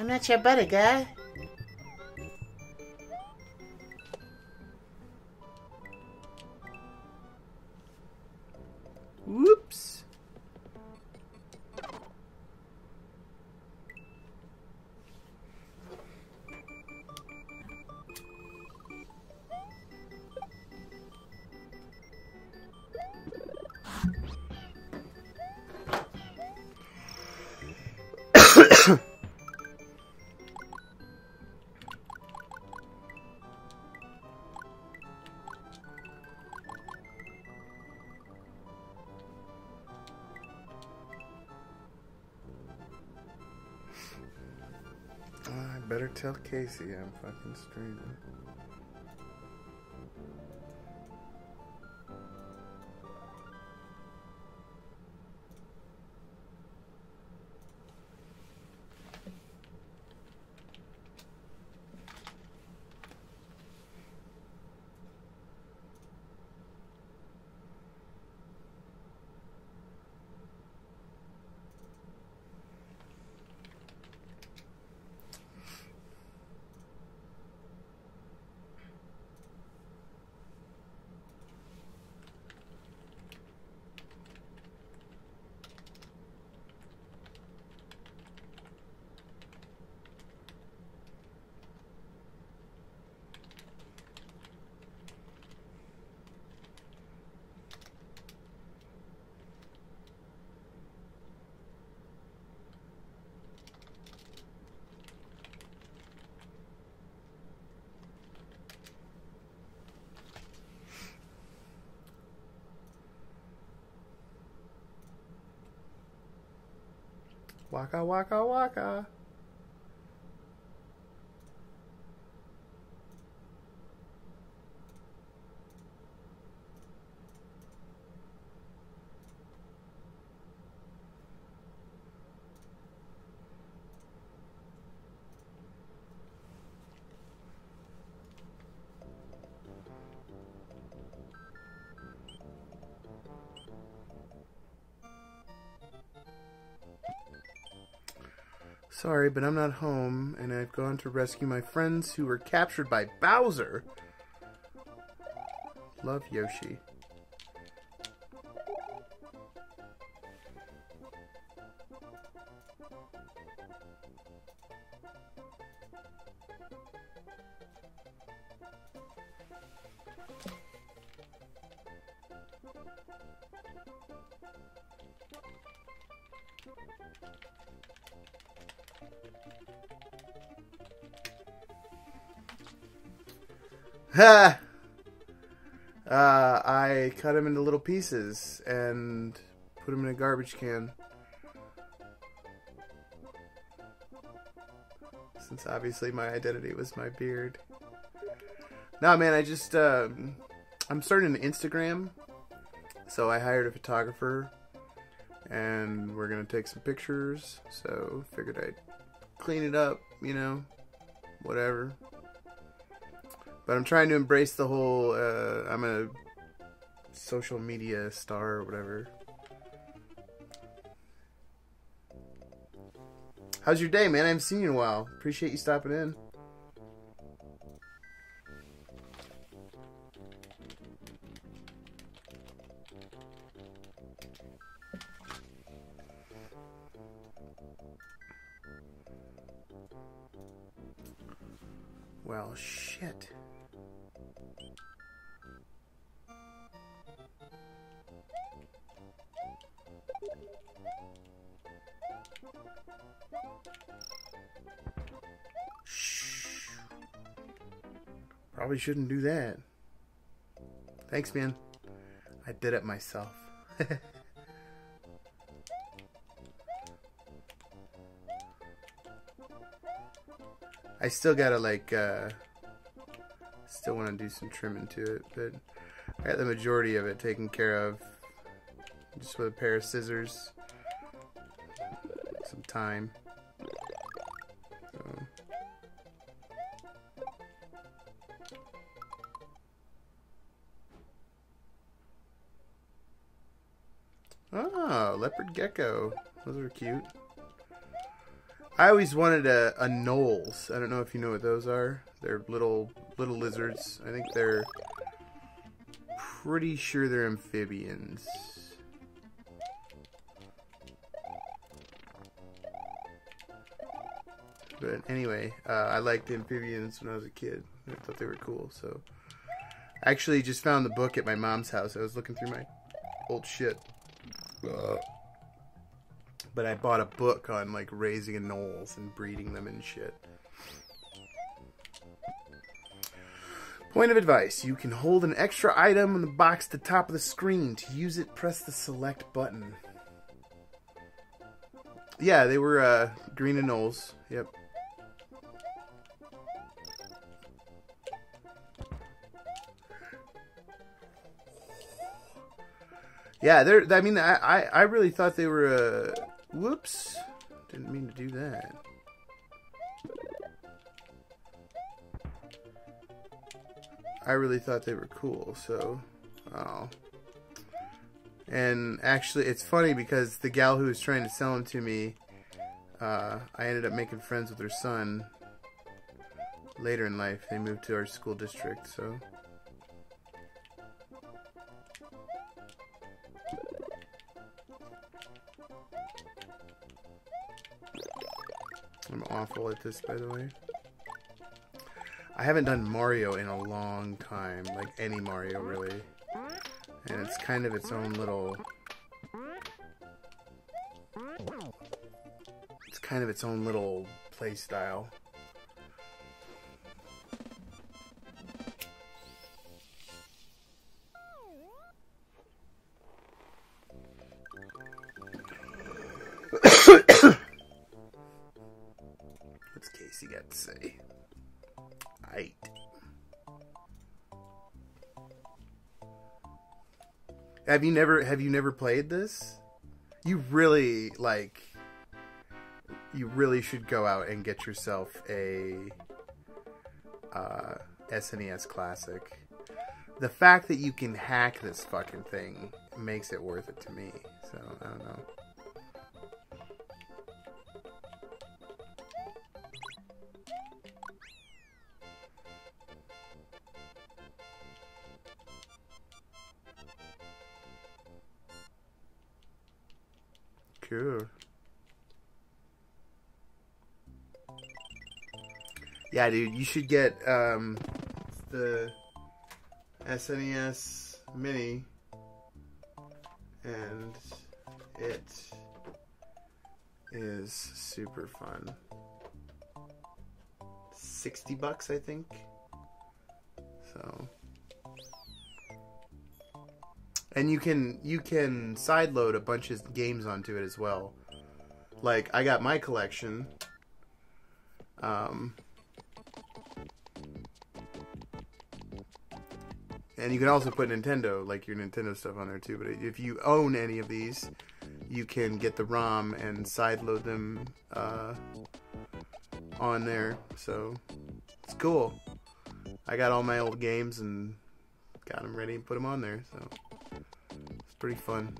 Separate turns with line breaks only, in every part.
I'm not your buddy, guy. Whoops. I better tell Casey I'm fucking streaming. Waka waka waka. Sorry, but I'm not home, and I've gone to rescue my friends who were captured by Bowser. Love, Yoshi. Ha! I cut him into little pieces and put him in a garbage can. Since obviously my identity was my beard. No, man, I just, I'm starting an Instagram. So I hired a photographer. And we're going to take some pictures. So figured I'd clean it up, you know, whatever. But I'm trying to embrace the whole, I'm a social media star or whatever. How's your day, man? I haven't seen you in a while. Appreciate you stopping in. Well, shit. Shh. Probably shouldn't do that. Thanks, man. I did it myself. I still gotta, like, still want to do some trimming to it, but I got the majority of it taken care of just with a pair of scissors, some time. So. Oh, leopard gecko. Those are cute. I always wanted a gnolls. I don't know if you know what those are. They're little lizards. I think they're pretty sure they're amphibians. But anyway, I liked amphibians when I was a kid. I thought they were cool. So I actually just found the book at my mom's house. I was looking through my old shit. But I bought a book on like raising gnolls and breeding them and shit. Point of advice. You can hold an extra item in the box at the top of the screen. To use it, press the select button. Yeah, they were green gnolls. Yep. Yeah, they're. I mean, I really thought they were. Whoops! Didn't mean to do that. I really thought they were cool. So, oh. And actually, it's funny because the gal who was trying to sell them to me, I ended up making friends with her son. Later in life, they moved to our school district. So. I'm awful at this, by the way. I haven't done Mario in a long time, like any Mario, really. And it's kind of its own little... It's kind of its own little play style. What's Casey got to say? Aight. Have you never played this? You really should go out and get yourself a SNES Classic. The fact that you can hack this fucking thing makes it worth it to me. So, I don't know. Cool. Yeah, dude, you should get the SNES Mini, and it is super fun. $60, I think. So, and you can sideload a bunch of games onto it as well. Like, I got my collection. And you can also put Nintendo, like your Nintendo stuff on there too. But if you own any of these, you can get the ROM and sideload them on there. So it's cool. I got all my old games and got them ready and put them on there. So it's pretty fun.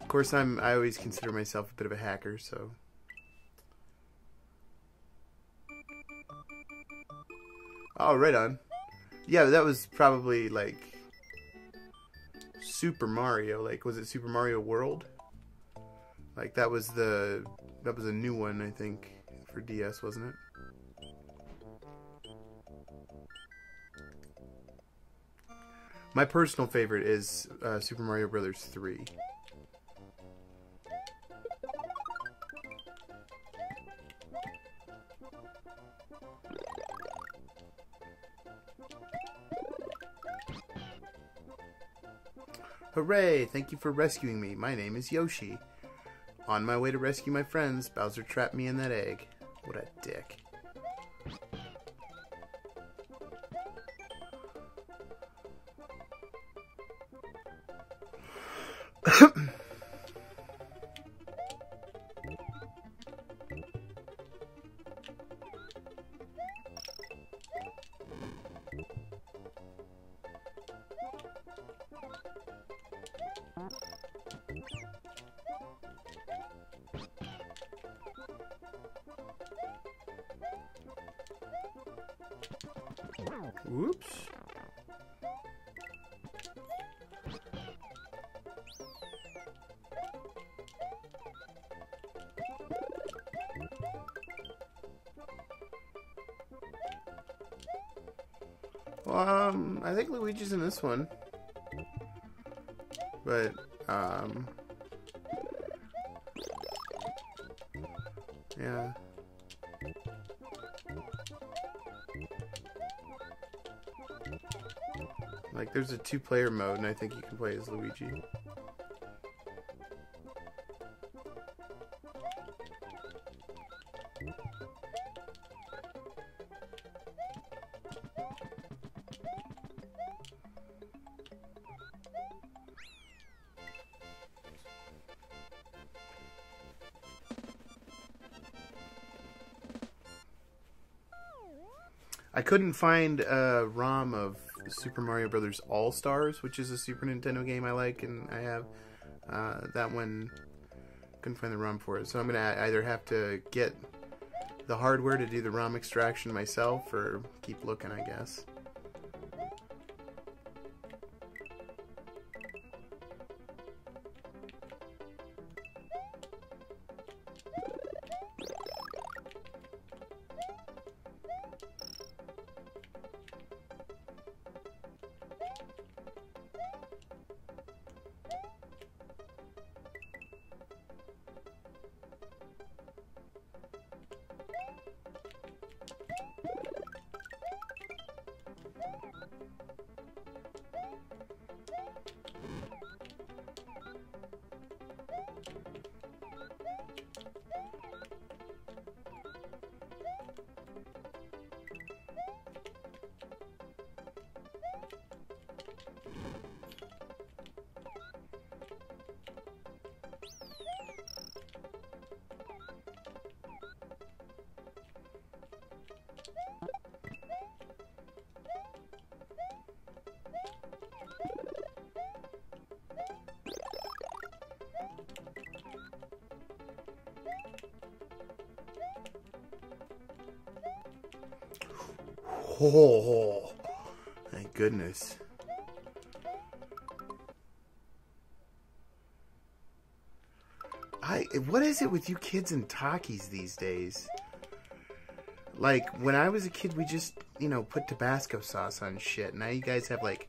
Of course, I always consider myself a bit of a hacker. So. Oh, right on. Yeah, that was probably like Super Mario. Like, was it Super Mario World? Like that was a new one, I think, for DS, wasn't it? My personal favorite is Super Mario Brothers 3. Hooray! Thank you for rescuing me. My name is Yoshi. On my way to rescue my friends, Bowser trapped me in that egg. What a dick. Whoops. Well, I think Luigi's in this one. But, yeah. Like, there's a 2-player mode, and I think you can play as Luigi. I couldn't find a ROM of Super Mario Brothers All Stars, which is a Super Nintendo game I like, and I have that one. Couldn't find the ROM for it, so I'm gonna either have to get the hardware to do the ROM extraction myself, or keep looking, I guess. Oh, thank goodness. What is it with you kids and Takis these days? Like, when I was a kid, we just, you know, put Tabasco sauce on shit. Now you guys have, like,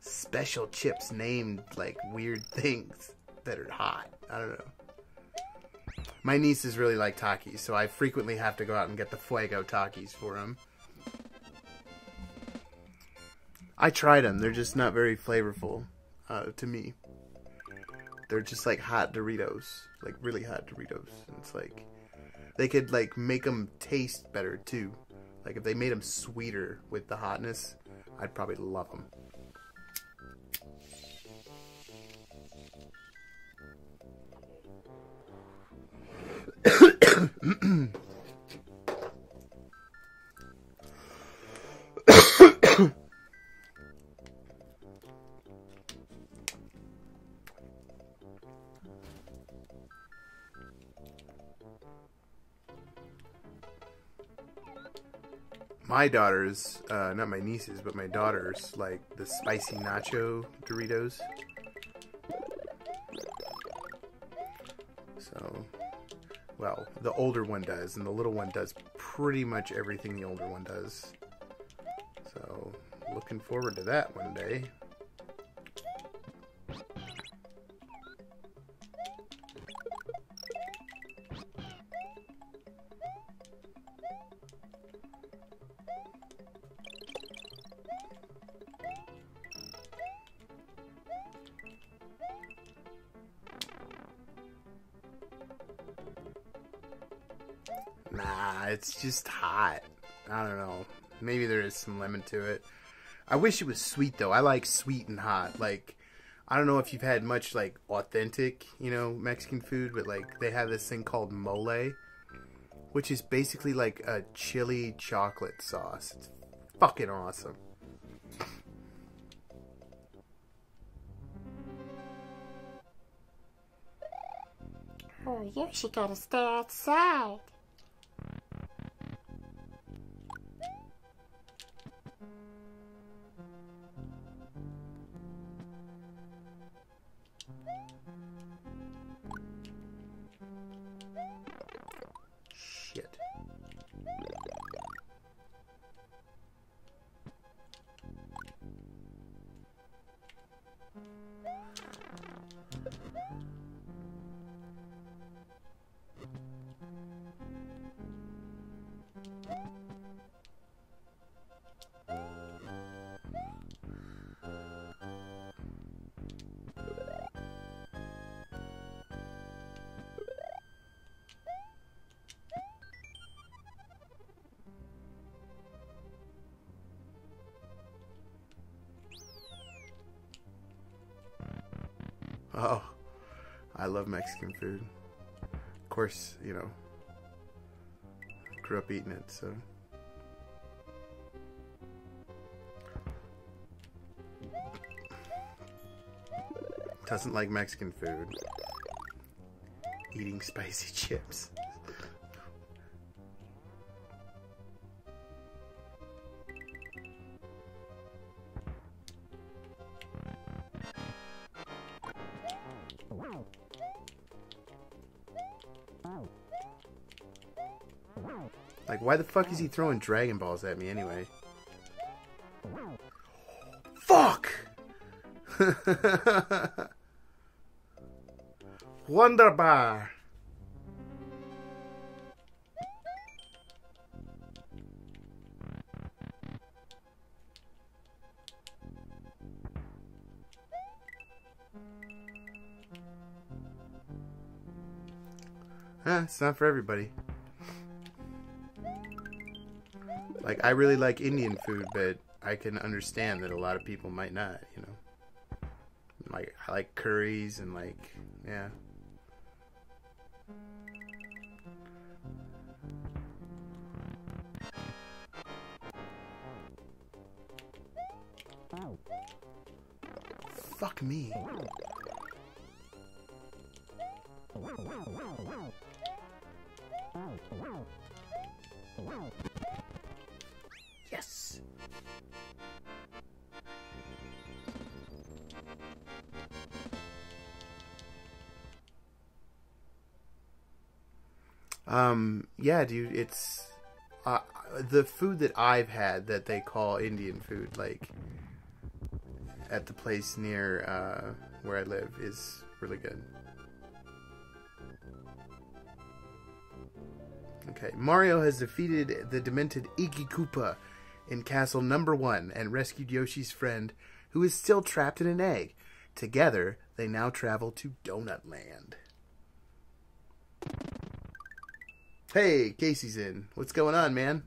special chips named, like, weird things that are hot. I don't know. My nieces really like Takis, so I frequently have to go out and get the Fuego Takis for them. I tried them. They're just not very flavorful to me. They're just like hot Doritos. Like really hot Doritos. And it's like, they could like make them taste better too. Like if they made them sweeter with the hotness, I'd probably love them. My daughters, not my nieces, but my daughters, like the spicy nacho Doritos. So, well, the older one does, and the little one does pretty much everything the older one does. So, looking forward to that one day. Nah, it's just hot. I don't know. Maybe there is some lemon to it. I wish it was sweet, though. I like sweet and hot. Like, I don't know if you've had much, like, authentic, you know, Mexican food, but, like, they have this thing called mole, which is basically, like, a chili chocolate sauce. It's fucking awesome.
Oh, you should gotta stay outside.
Oh, I love Mexican food. Of course, you know, grew up eating it, so. Doesn't like Mexican food. Eating spicy chips. Like, why the fuck is he throwing Dragon Balls at me anyway? Fuck! Wonderbar! Huh, it's not for everybody. Like, I really like Indian food, but I can understand that a lot of people might not, you know. Like, I like curries and, like, yeah. Fuck me. Yes. Yeah, dude, it's the food that I've had that they call Indian food, like at the place near where I live, is really good. Okay, Mario has defeated the demented Iggy Koopa in Castle Number 1 and rescued Yoshi's friend, who is still trapped in an egg. Together, they now travel to Donut Land. Hey, Casey's in. What's going on, man?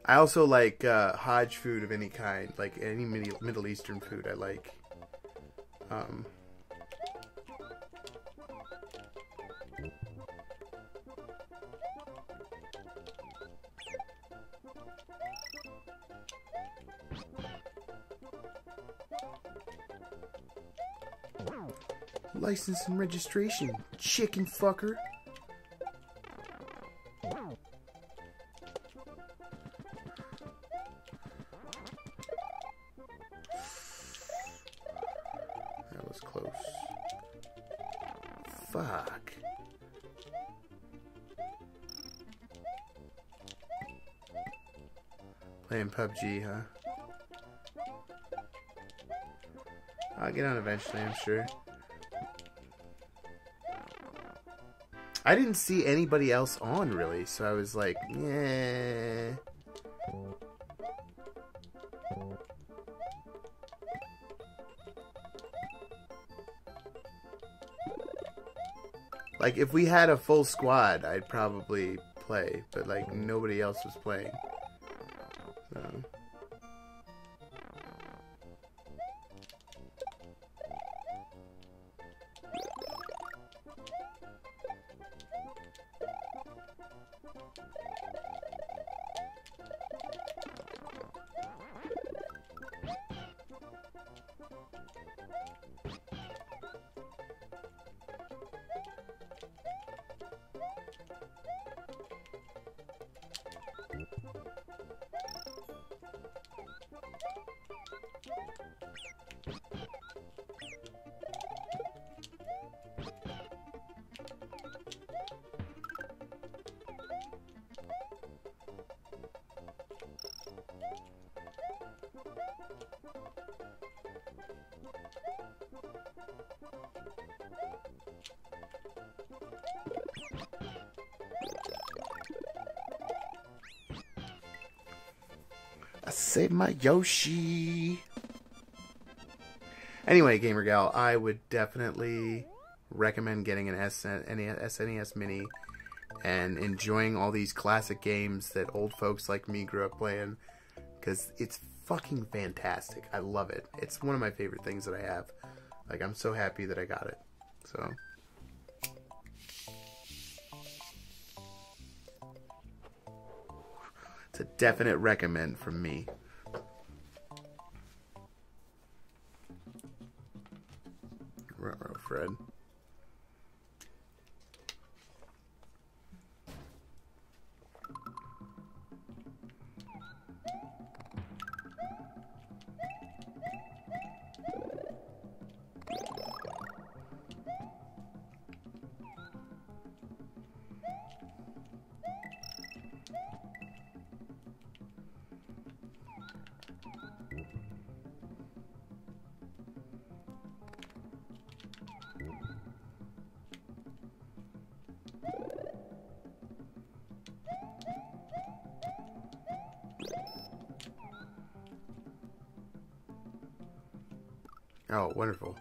I also like Hajj food of any kind, like any Middle Eastern food I like. License and registration, chicken fucker. That was close. Fuck. Playing PUBG, huh? I'll get on eventually, I'm sure. I didn't see anybody else on, really, so I was like, yeah. Like, if we had a full squad, I'd probably play, but, like, nobody else was playing. So. I saved my Yoshi. Anyway, Gamer Gal, I would definitely recommend getting an SNES Mini and enjoying all these classic games that old folks like me grew up playing, because it's fucking fantastic. I love it. It's one of my favorite things that I have. Like, I'm so happy that I got it. So it's a definite recommend from me. Ruh-roh, Fred. Oh, wonderful.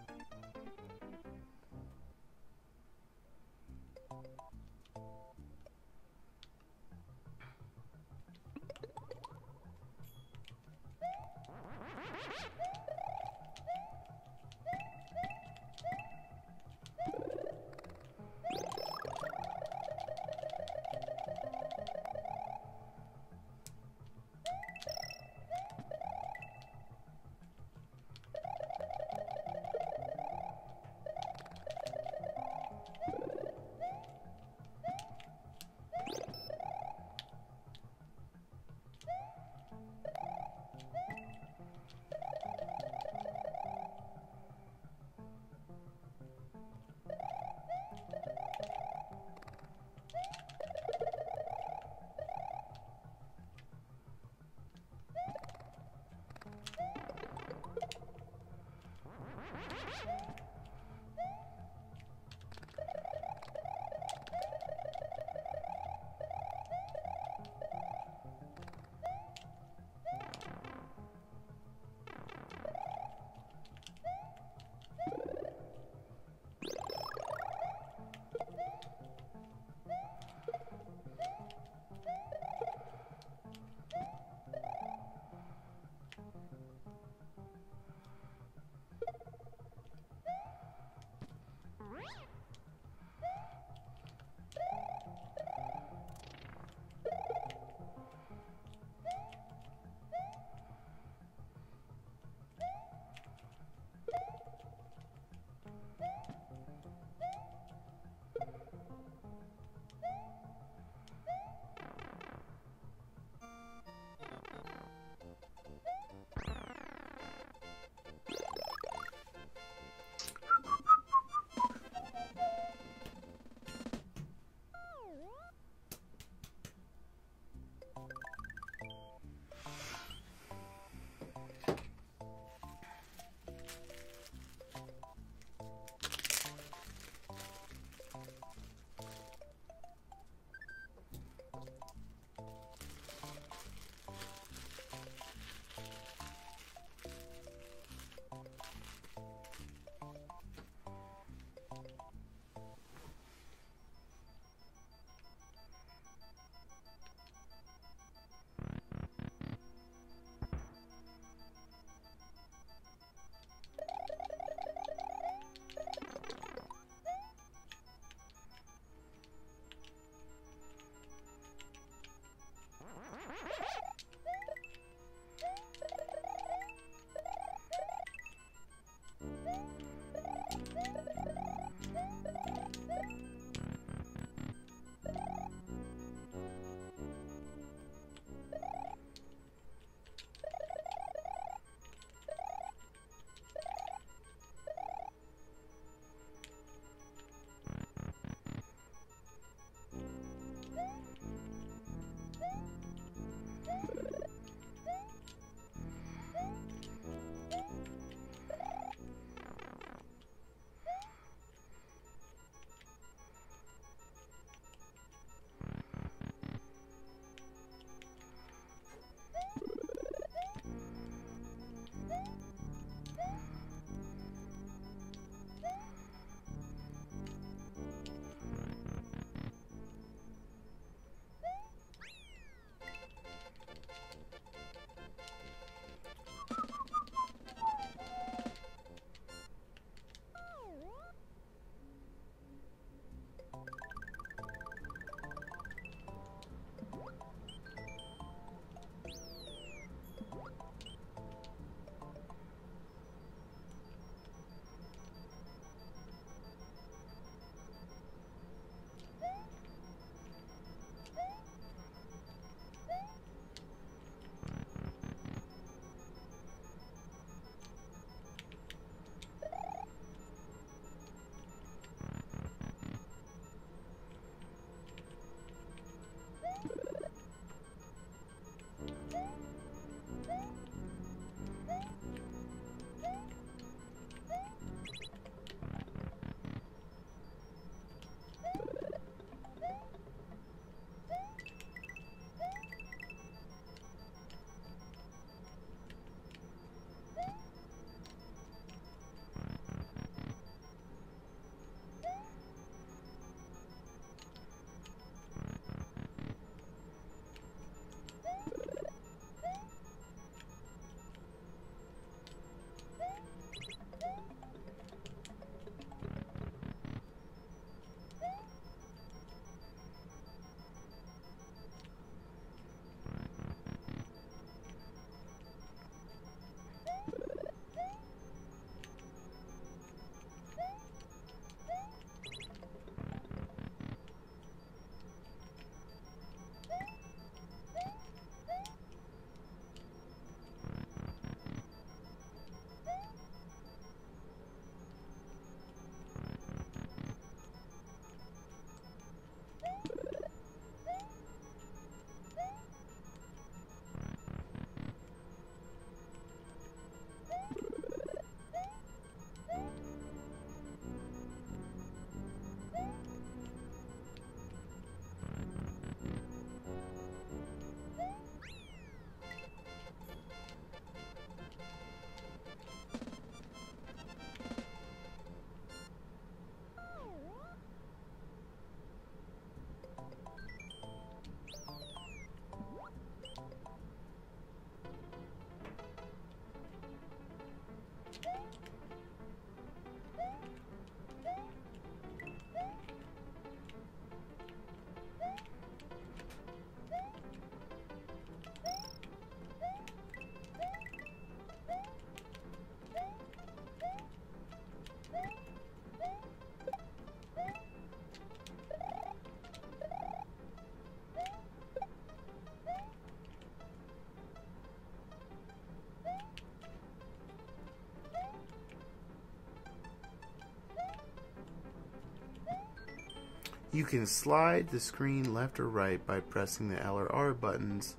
You can slide the screen left or right by pressing the L or R buttons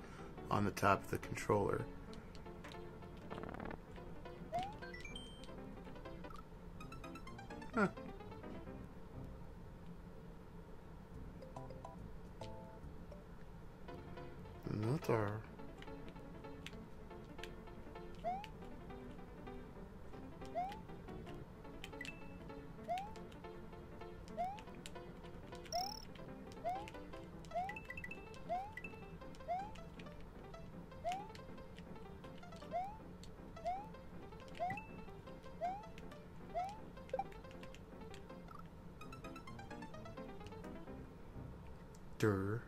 on the top of the controller. Huh. Another. Durr.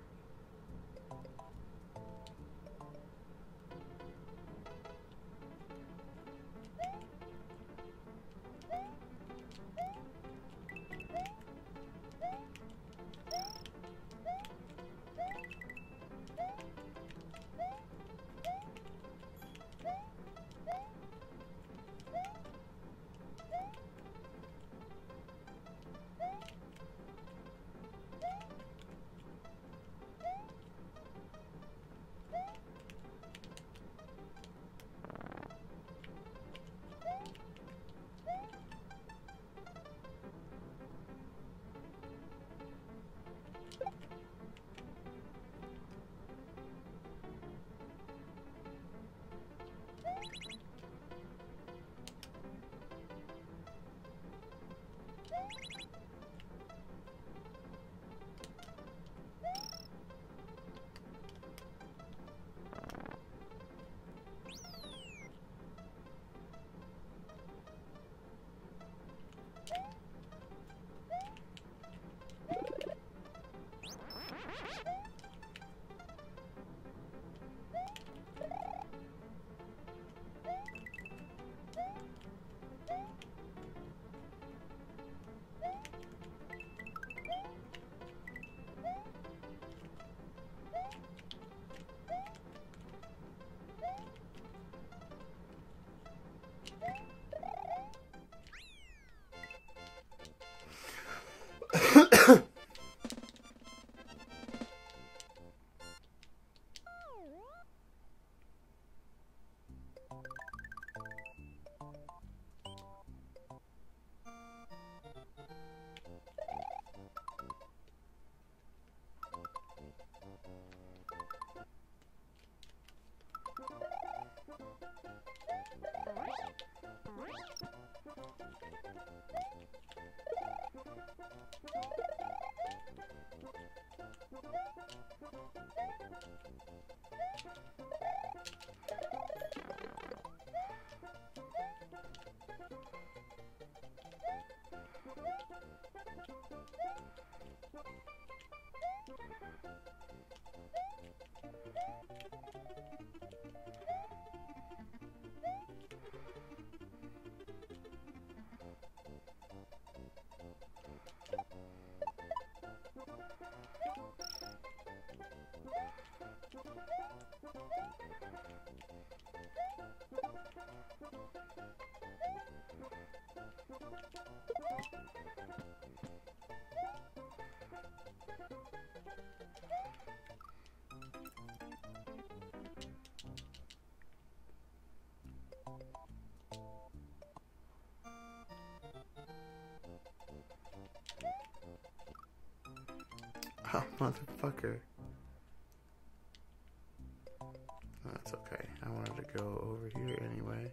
Oh, motherfucker. That's okay. I wanted to go over here anyway.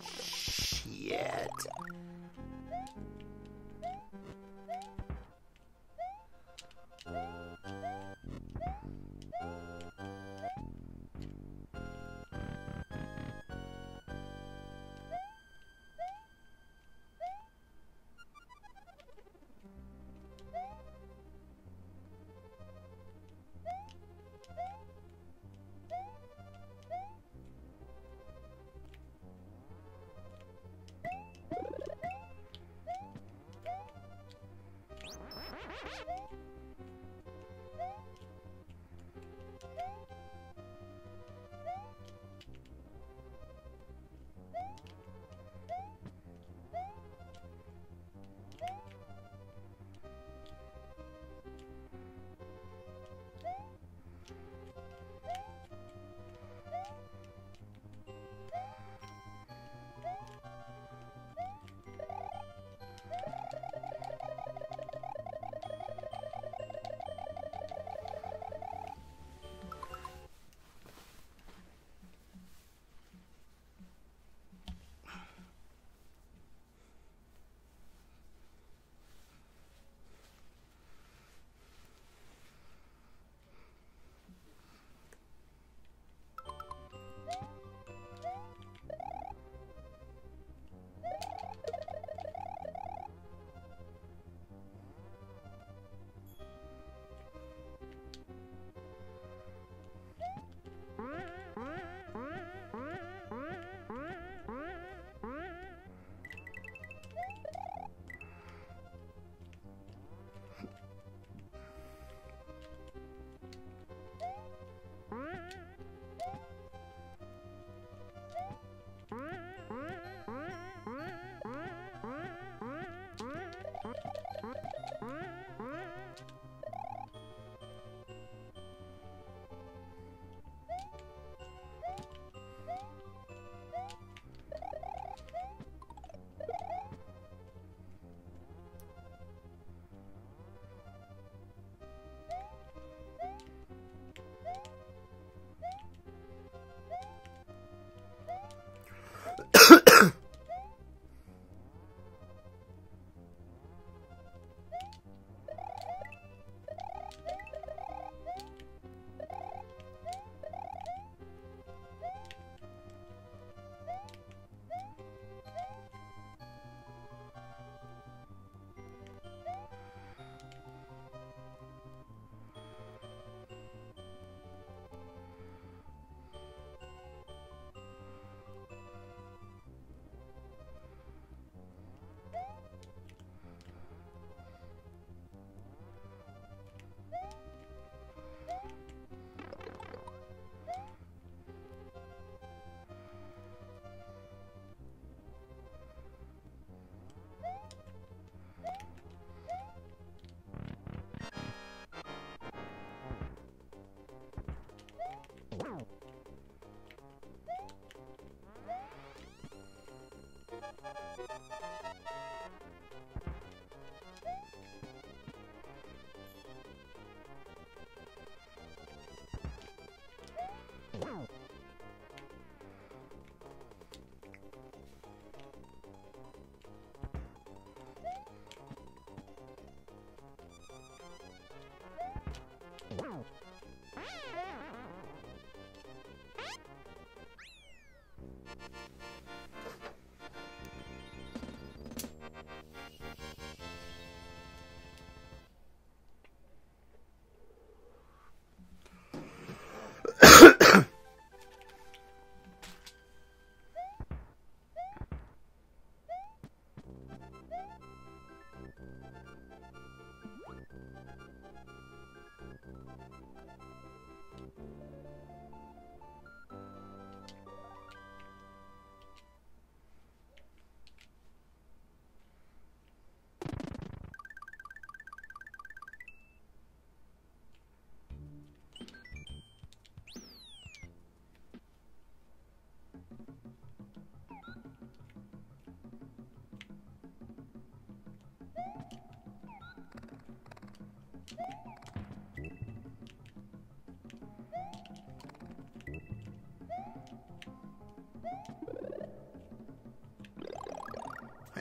Shit.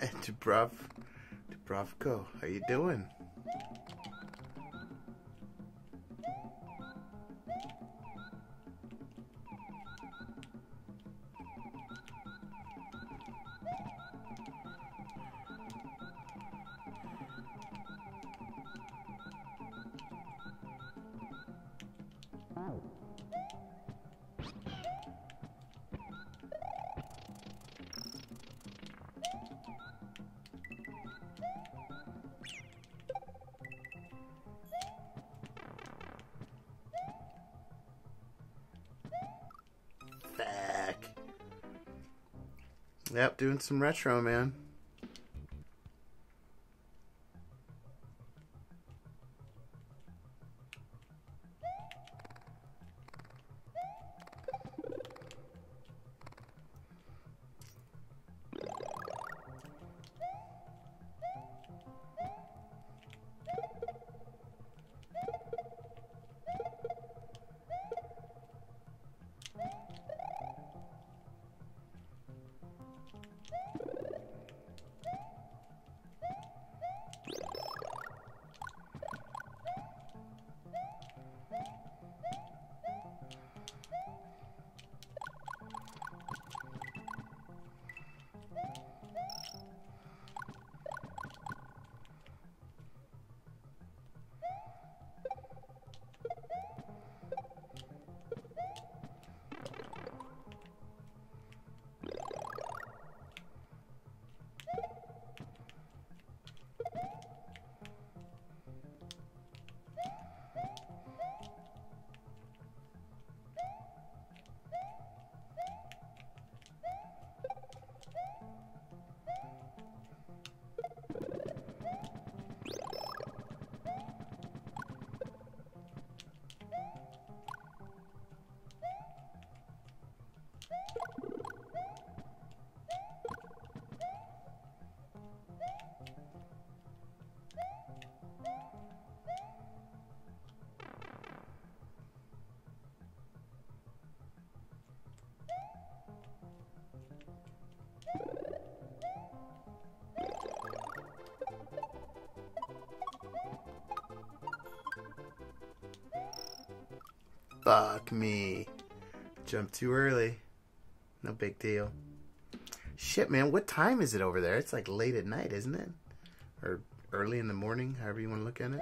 Hey, Dubrovko, how you doing? Yep, doing some retro, man. Fuck me. Jumped too early. No big deal. Shit, man, what time is it over there? It's like late at night, isn't it? Or early in the morning, however you want to look at it.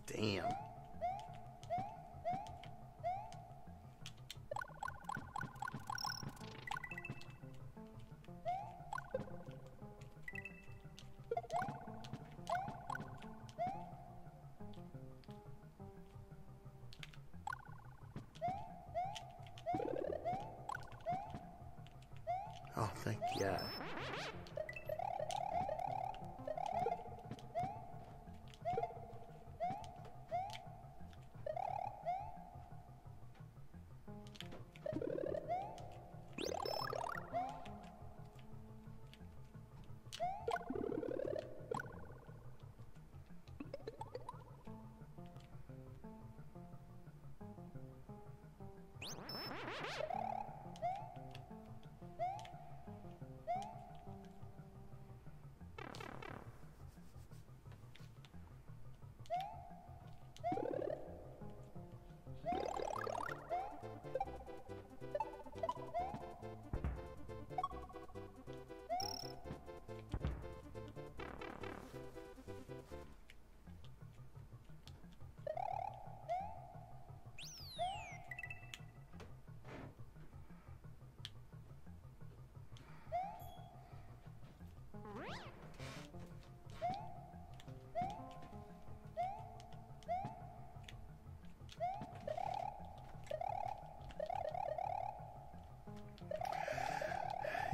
Damn. Thank yeah.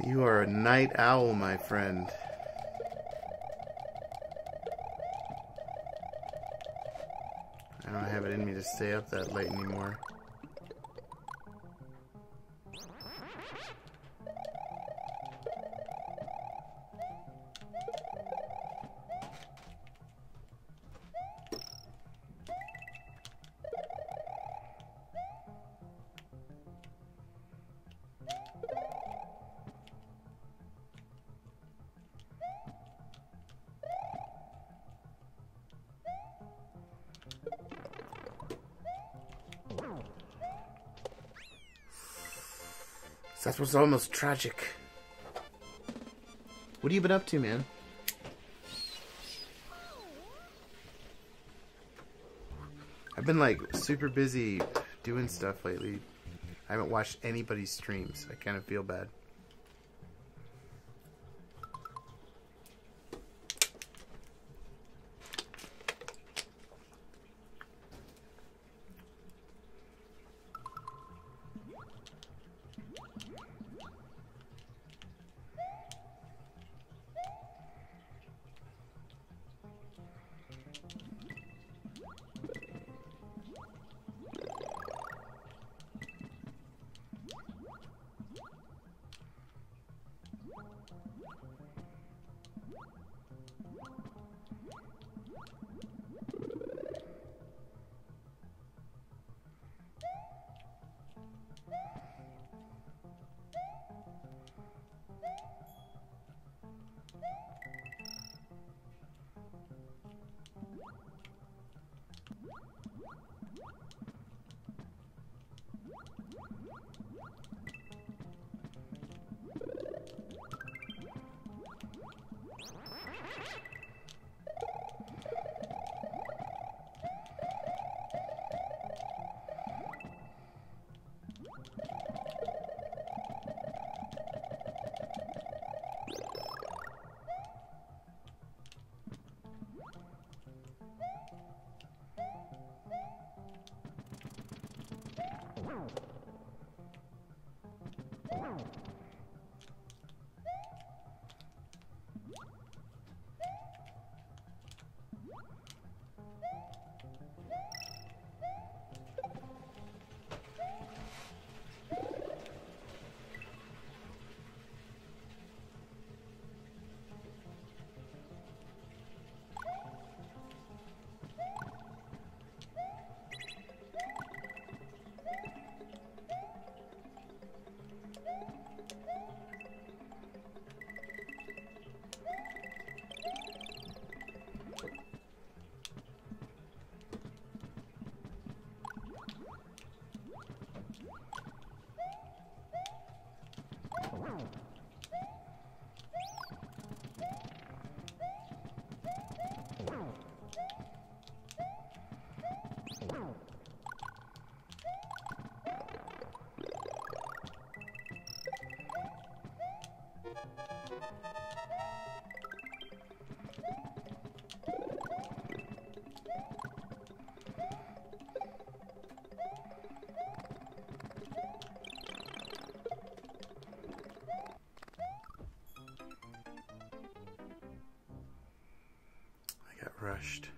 You are a night owl, my friend. I don't have it in me to stay up that late anymore. That was almost tragic. What have you been up to, man? I've been like super busy doing stuff lately. I haven't watched anybody's streams. I kind of feel bad. crushed.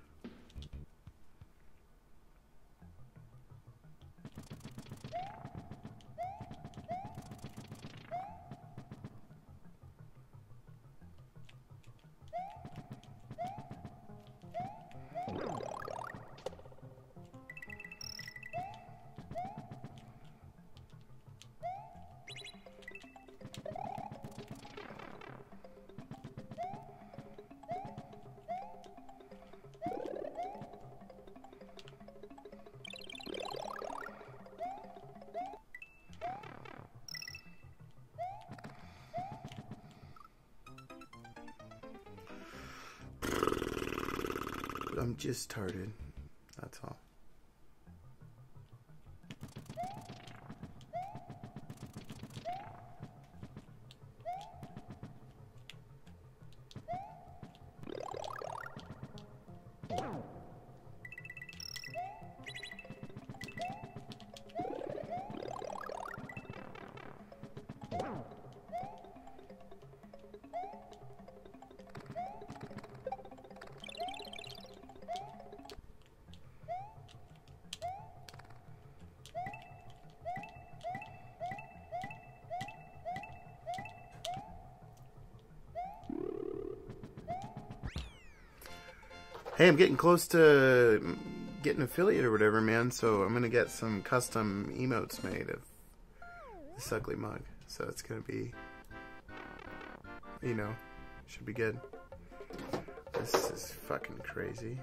I'm just started. That's all. Hey, I'm getting close to getting affiliate or whatever, man. So I'm gonna get some custom emotes made of this ugly mug. So it's gonna be, you know, should be good. This is fucking crazy.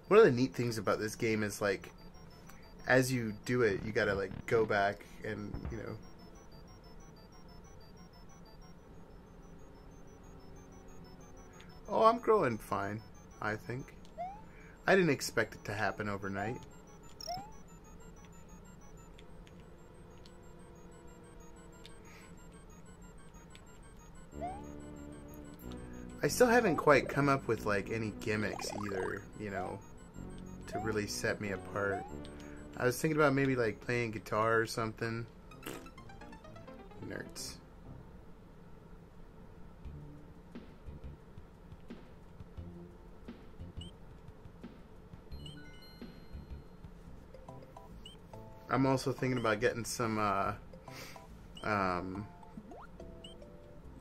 One of the neat things about this game is, like, as you do it, you gotta, like, go back and, you know... Oh, I'm growing fine, I think. I didn't expect it to happen overnight. I still haven't quite come up with, like, any gimmicks either, you know, to really set me apart. I was thinking about maybe, like, playing guitar or something. Nerds. I'm also thinking about getting some,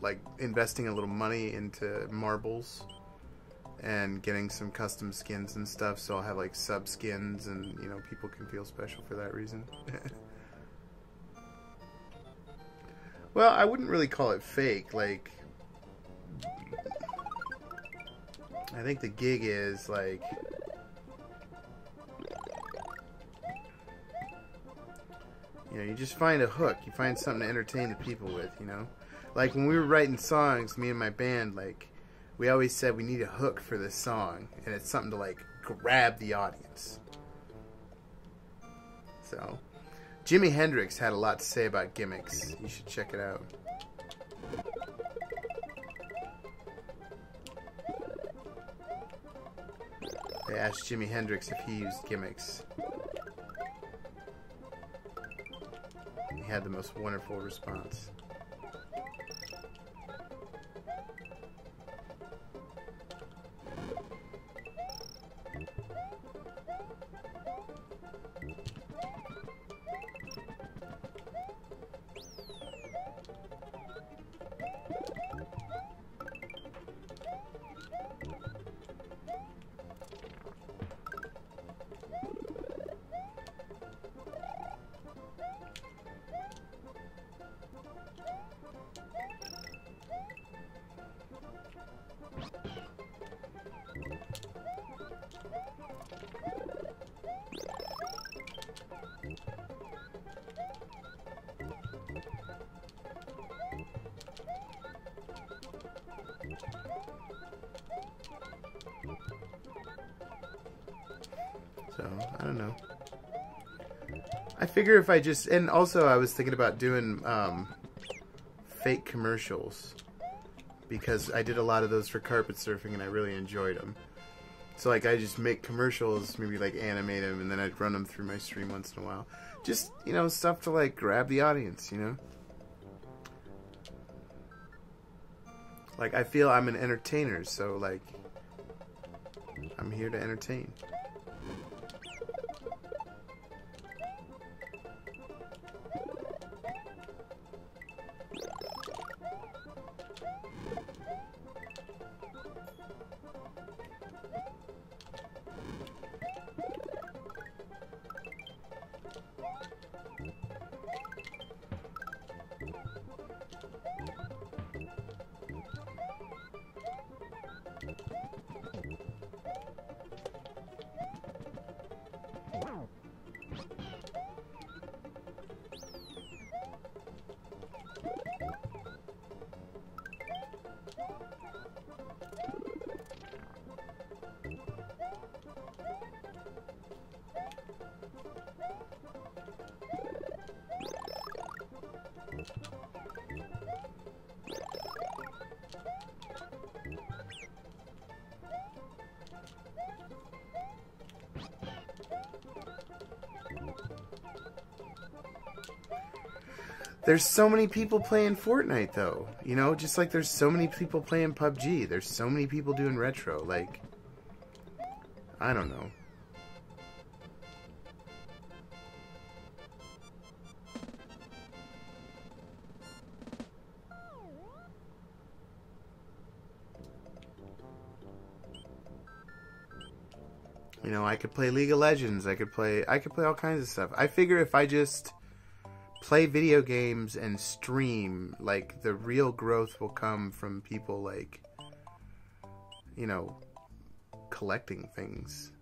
like, investing a little money into marbles and getting some custom skins and stuff, so I'll have, like, sub skins and, you know, people can feel special for that reason. Well, I wouldn't really call it fake. Like, I think the gig is, like, you know, you just find a hook. You find something to entertain the people with, you know? Like, when we were writing songs, me and my band, like, we always said we need a hook for this song. And it's something to, like, grab the audience. So, Jimi Hendrix had a lot to say about gimmicks. You should check it out. They asked Jimi Hendrix if he used gimmicks. He had the most wonderful response. So, I don't know. I figure if I just... And also, I was thinking about doing fake commercials. Because I did a lot of those for carpet surfing and I really enjoyed them. So, like, I just make commercials, maybe, like, animate them, and then I'd run them through my stream once in a while. Just, you know, stuff to, like, grab the audience, you know? Like, I feel I'm an entertainer, so, like, I'm here to entertain. There's so many people playing Fortnite, though. You know, just like there's so many people playing PUBG. There's so many people doing retro. Like, I don't know. You know, I could play League of Legends. I could play all kinds of stuff. I figure if I just play video games and stream, like, the real growth will come from people, like, you know, collecting things.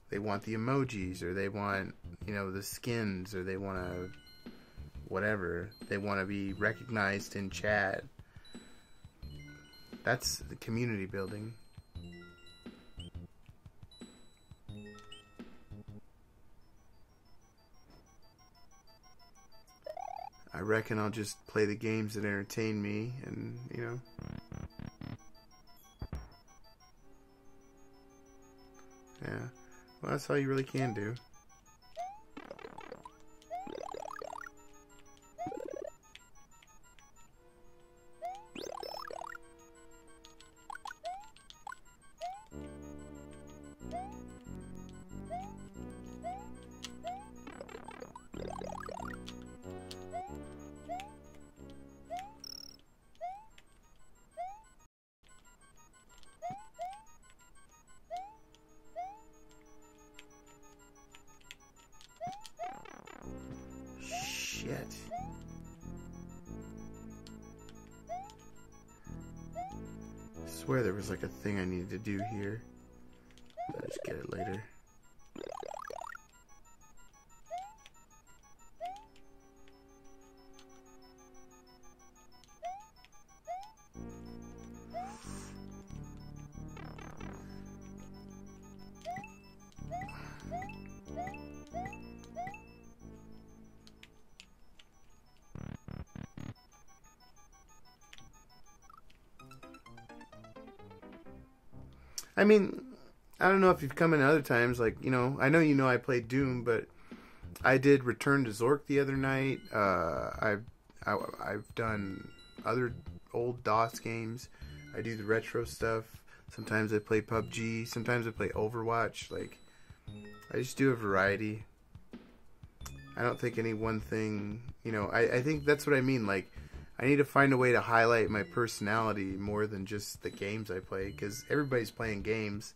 They want the emojis, or they want, you know, the skins, or they want to, whatever. They want to be recognized in chat. That's the community building. I reckon I'll just play the games that entertain me, and, you know. Yeah. Well, that's all you really can do. Shit. I swear there was like a thing I needed to do here. I'll just get it later. I mean, I don't know if you've come in other times, like, you know I played Doom, but I did Return to Zork the other night. I've done other old DOS games. I do the retro stuff. Sometimes I play PUBG. Sometimes I play Overwatch. Like, I just do a variety. I don't think any one thing, you know, I think that's what I mean. Like, I need to find a way to highlight my personality more than just the games I play, because everybody's playing games.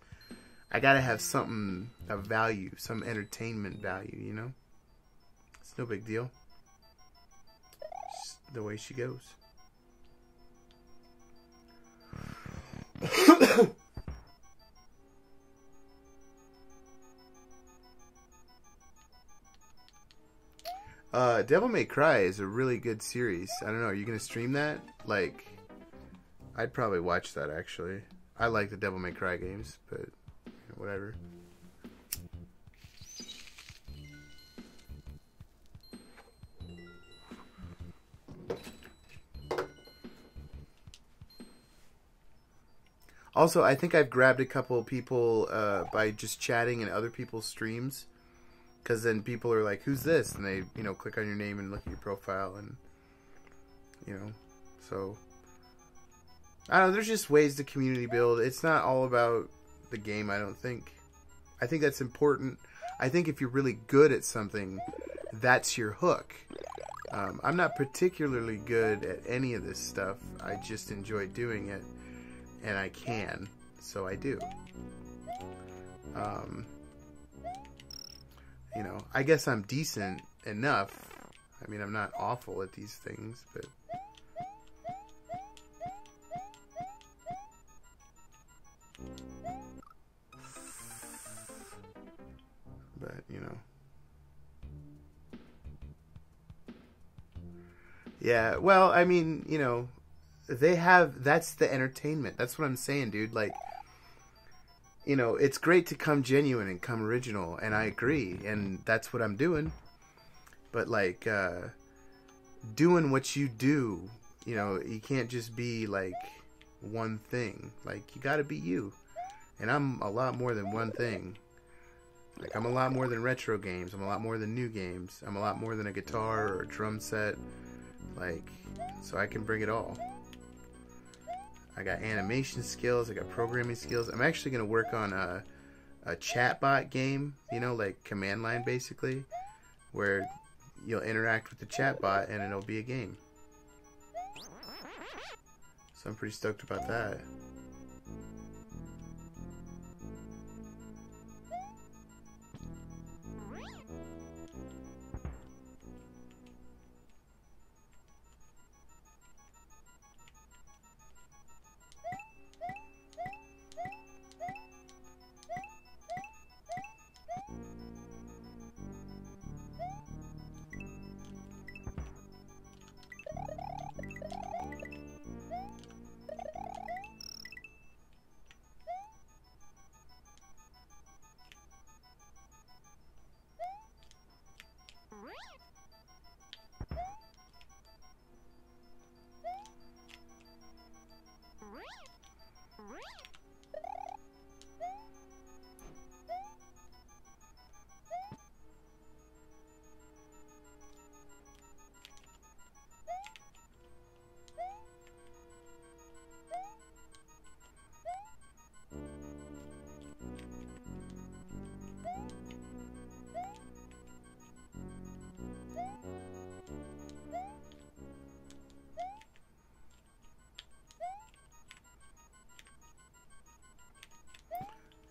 I gotta have something of value, some entertainment value, you know? It's no big deal. Just the way she goes. Devil May Cry is a really good series. I don't know. Are you gonna stream that? Like, I'd probably watch that actually. I like the Devil May Cry games, but whatever. Also, I think I've grabbed a couple people by just chatting in other people's streams. Because then people are like, who's this? And they, click on your name and look at your profile. And, so. I don't know, there's just ways to community build. It's not all about the game, I don't think. I think that's important. I think if you're really good at something, that's your hook. I'm not particularly good at any of this stuff. I just enjoy doing it. And I can. So I do. I guess I'm decent enough. I mean, I'm not awful at these things, but... Yeah, well, I mean, they have... That's the entertainment. That's what I'm saying, dude. Like... it's great to come genuine and come original, and I agree, and that's what I'm doing. But, like, doing what you do, you can't just be, like, one thing. Like, you gotta be you. And I'm a lot more than one thing. Like, I'm a lot more than retro games. I'm a lot more than new games. I'm a lot more than a guitar or a drum set. Like, so I can bring it all. I got animation skills. I got programming skills. I'm actually going to work on a chatbot game, like command line basically, where you'll interact with the chatbot and it'll be a game. So I'm pretty stoked about that.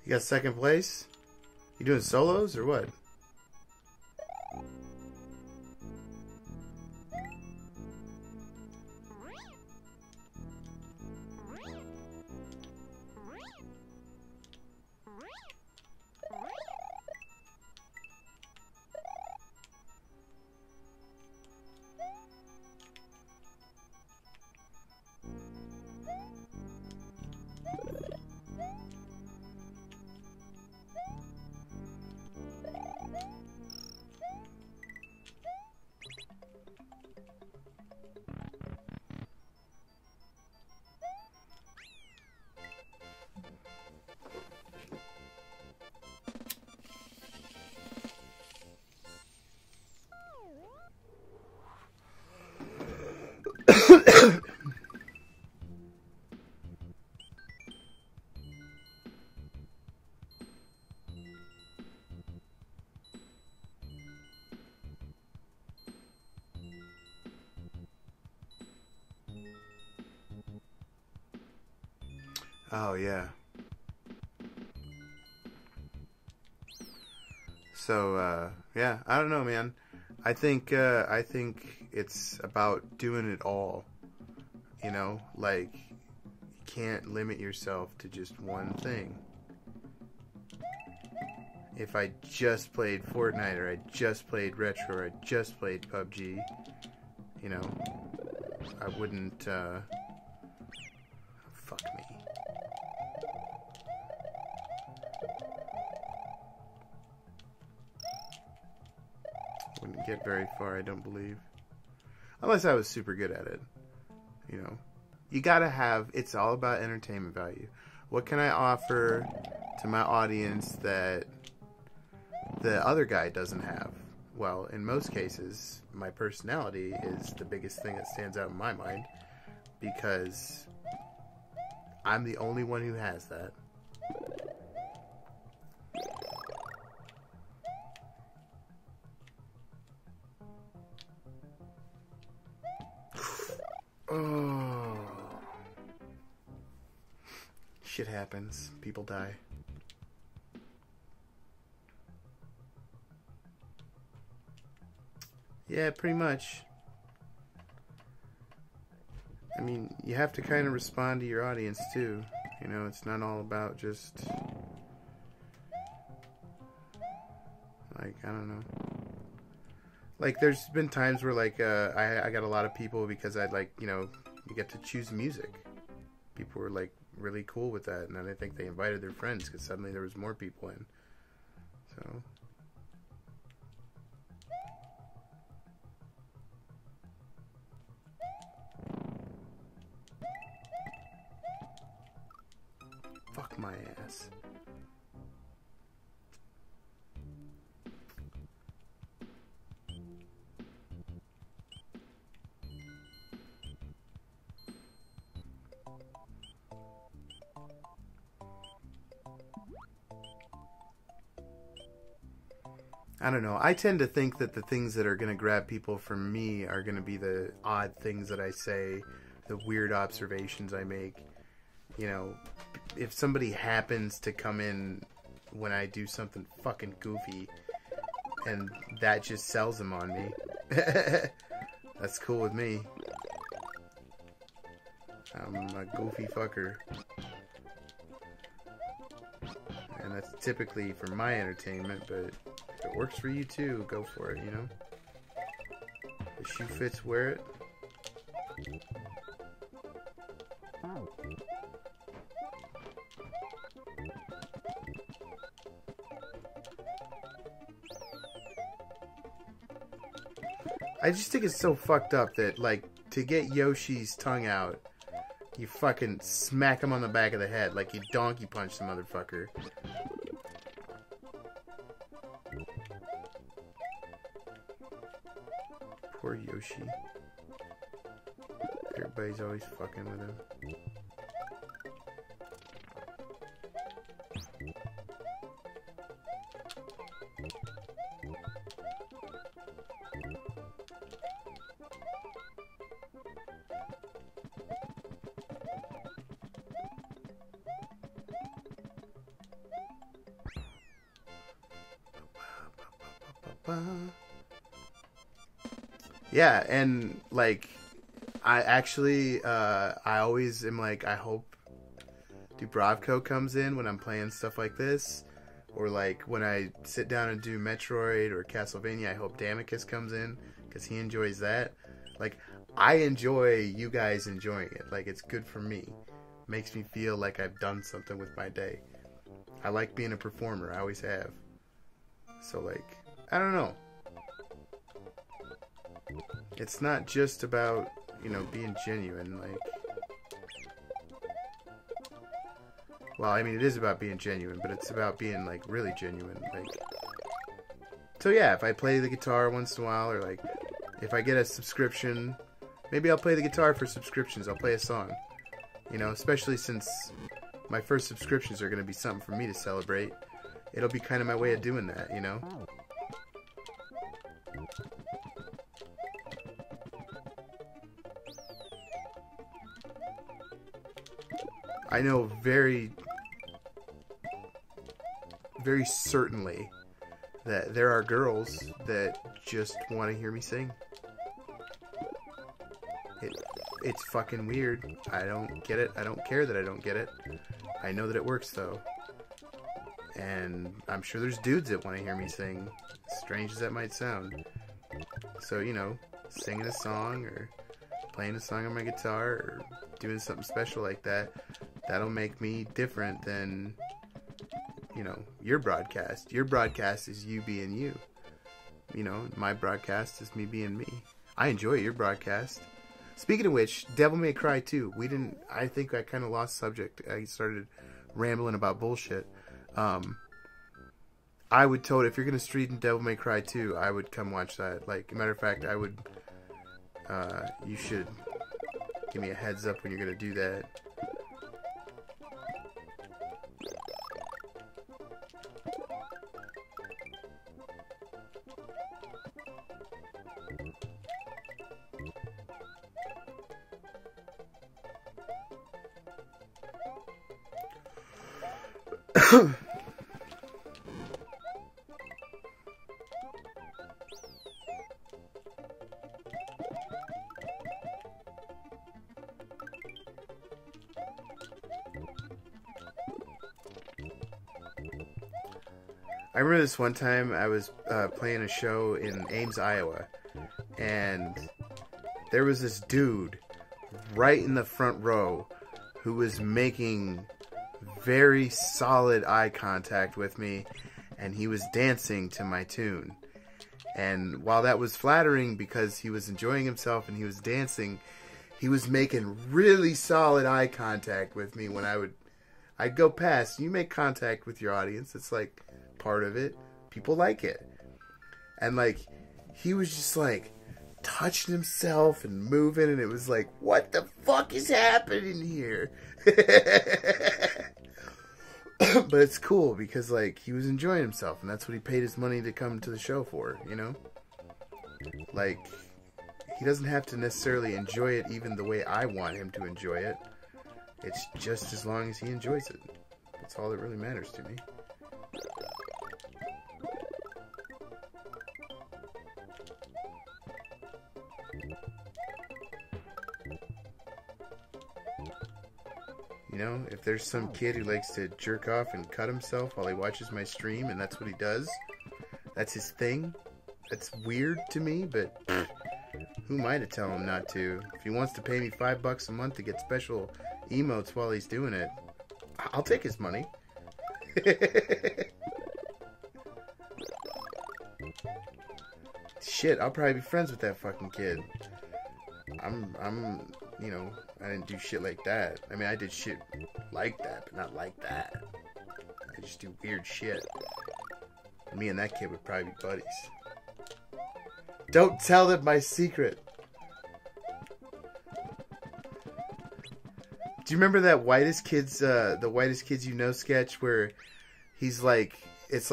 You got second place? You doing solos or what? Oh, yeah. So, yeah, I don't know, man. I think it's about doing it all. Like, you can't limit yourself to just one thing. if I just played Fortnite or I just played Retro or I just played PUBG, you know, I wouldn't, fuck me. Wouldn't get very far, I don't believe. Unless I was super good at it. You know, you gotta have, it's all about entertainment value. What can I offer to my audience that the other guy doesn't have? Well, in most cases, my personality is the biggest thing that stands out in my mind, because I'm the only one who has that. Oh. Shit happens. People die. Yeah, pretty much. I mean, you have to kind of respond to your audience too. You know, it's not all about just, like, I don't know. Like, there's been times where, like, I got a lot of people because I, like, you know, you get to choose music. People were, like, really cool with that, and then I think they invited their friends because suddenly there was more people in. So... fuck my ass. I don't know. I tend to think that the things that are going to grab people from me are going to be the odd things that I say, the weird observations I make. You know, if somebody happens to come in when I do something fucking goofy and that just sells them on me, that's cool with me. I'm a goofy fucker. And that's typically for my entertainment, but if it works for you too, go for it, you know? The shoe fits, wear it. I just think it's so fucked up that, like, to get Yoshi's tongue out, you fucking smack him on the back of the head like you donkey punch the motherfucker. Poor Yoshi. Everybody's always fucking with him. Yeah, and like I actually I always am like, I hope Dubravko comes in when I'm playing stuff like this, or like when I sit down and do Metroid or Castlevania, I hope Damicus comes in because he enjoys that. Like, I enjoy you guys enjoying it. Like, it's good for me. Makes me feel like I've done something with my day. I like being a performer. I always have. So, like, I don't know. It's not just about, you know, being genuine. Like, well, I mean, it is about being genuine, but it's about being, like, really genuine. Like, so yeah, if I play the guitar once in a while, or like, if I get a subscription, maybe I'll play the guitar for subscriptions. I'll play a song, you know, especially since my first subscriptions are going to be something for me to celebrate. It'll be kind of my way of doing that, you know. I know very certainly that there are girls that just want to hear me sing. It's fucking weird. I don't get it. I don't care that I don't get it. I know that it works, though. And I'm sure there's dudes that want to hear me sing, strange as that might sound. So, you know, singing a song or playing a song on my guitar or doing something special like that, that'll make me different than, you know, your broadcast. Your broadcast is you being you. You know, my broadcast is me being me. I enjoy your broadcast. Speaking of which, Devil May Cry 2. I think I kind of lost subject. I started rambling about bullshit. I would totally, if you're going to stream Devil May Cry 2, I would come watch that. Like, matter of fact, I would, you should give me a heads up when you're going to do that. I remember this one time I was playing a show in Ames, Iowa, and there was this dude right in the front row who was making very solid eye contact with me, and he was dancing to my tune. And while that was flattering because he was enjoying himself and he was dancing, he was making really solid eye contact with me when I'd go past. You make contact with your audience. It's like part of it. People like it. And like, he was just like touching himself and moving, and it was like, what the fuck is happening here? But it's cool because like, he was enjoying himself, and that's what he paid his money to come to the show for, you know? Like, he doesn't have to necessarily enjoy it even the way I want him to enjoy it. It's just as long as he enjoys it. That's all that really matters to me. You know, if there's some kid who likes to jerk off and cut himself while he watches my stream, and that's what he does, that's his thing, that's weird to me, but who am I to tell him not to? If he wants to pay me $5 a month to get special emotes while he's doing it, I'll take his money. Shit, I'll probably be friends with that fucking kid. You know, I didn't do shit like that. I mean, I did shit like that, but not like that. I just do weird shit. Me and that kid would probably be buddies. Don't tell them my secret. Do you remember that Whitest Kids, the Whitest Kids You Know sketch where he's like, it's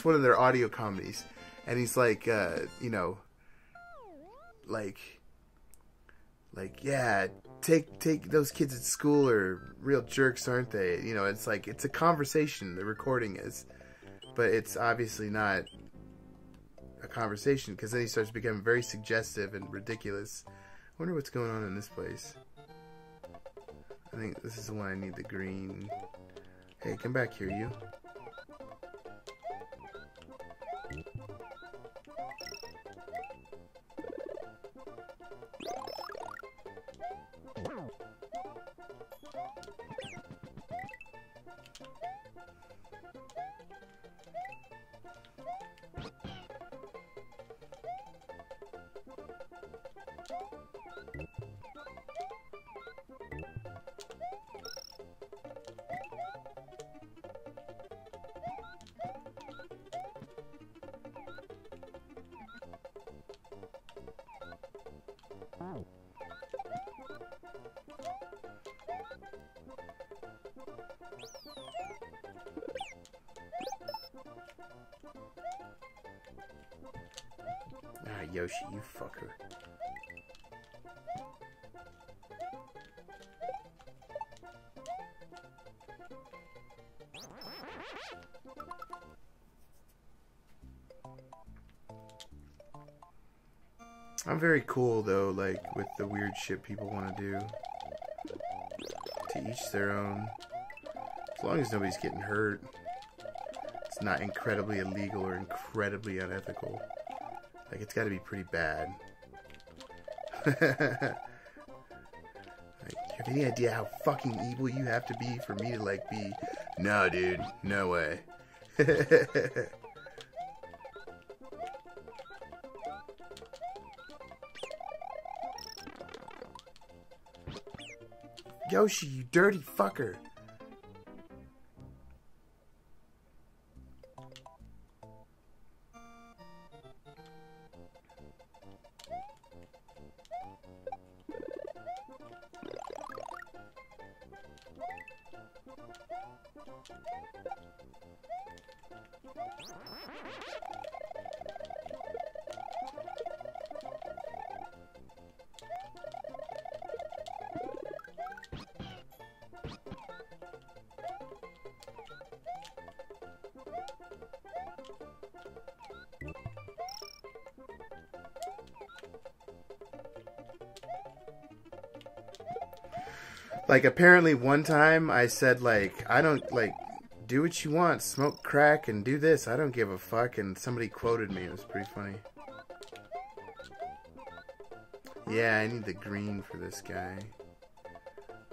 one of their audio comedies, and he's like, you know, like, yeah, take those kids at school are real jerks, aren't they? You know, it's like, it's a conversation, the recording is, but it's obviously not a conversation, because then he starts becoming very suggestive and ridiculous. I wonder what's going on in this place. I think this is the one I need the green. Hey, come back here, you. Ah, Yoshi, you fucker. I'm very cool though, like with the weird shit people want to do. To each their own. As long as nobody's getting hurt. It's not incredibly illegal or incredibly unethical. Like, it's got to be pretty bad. Like, you have any idea how fucking evil you have to be for me to, like, be... No, dude. No way. Yoshi, you dirty fucker. Like, apparently one time I said, like, I don't, like, do what you want, smoke crack and do this, I don't give a fuck, and somebody quoted me. It was pretty funny. Yeah, I need the green for this guy.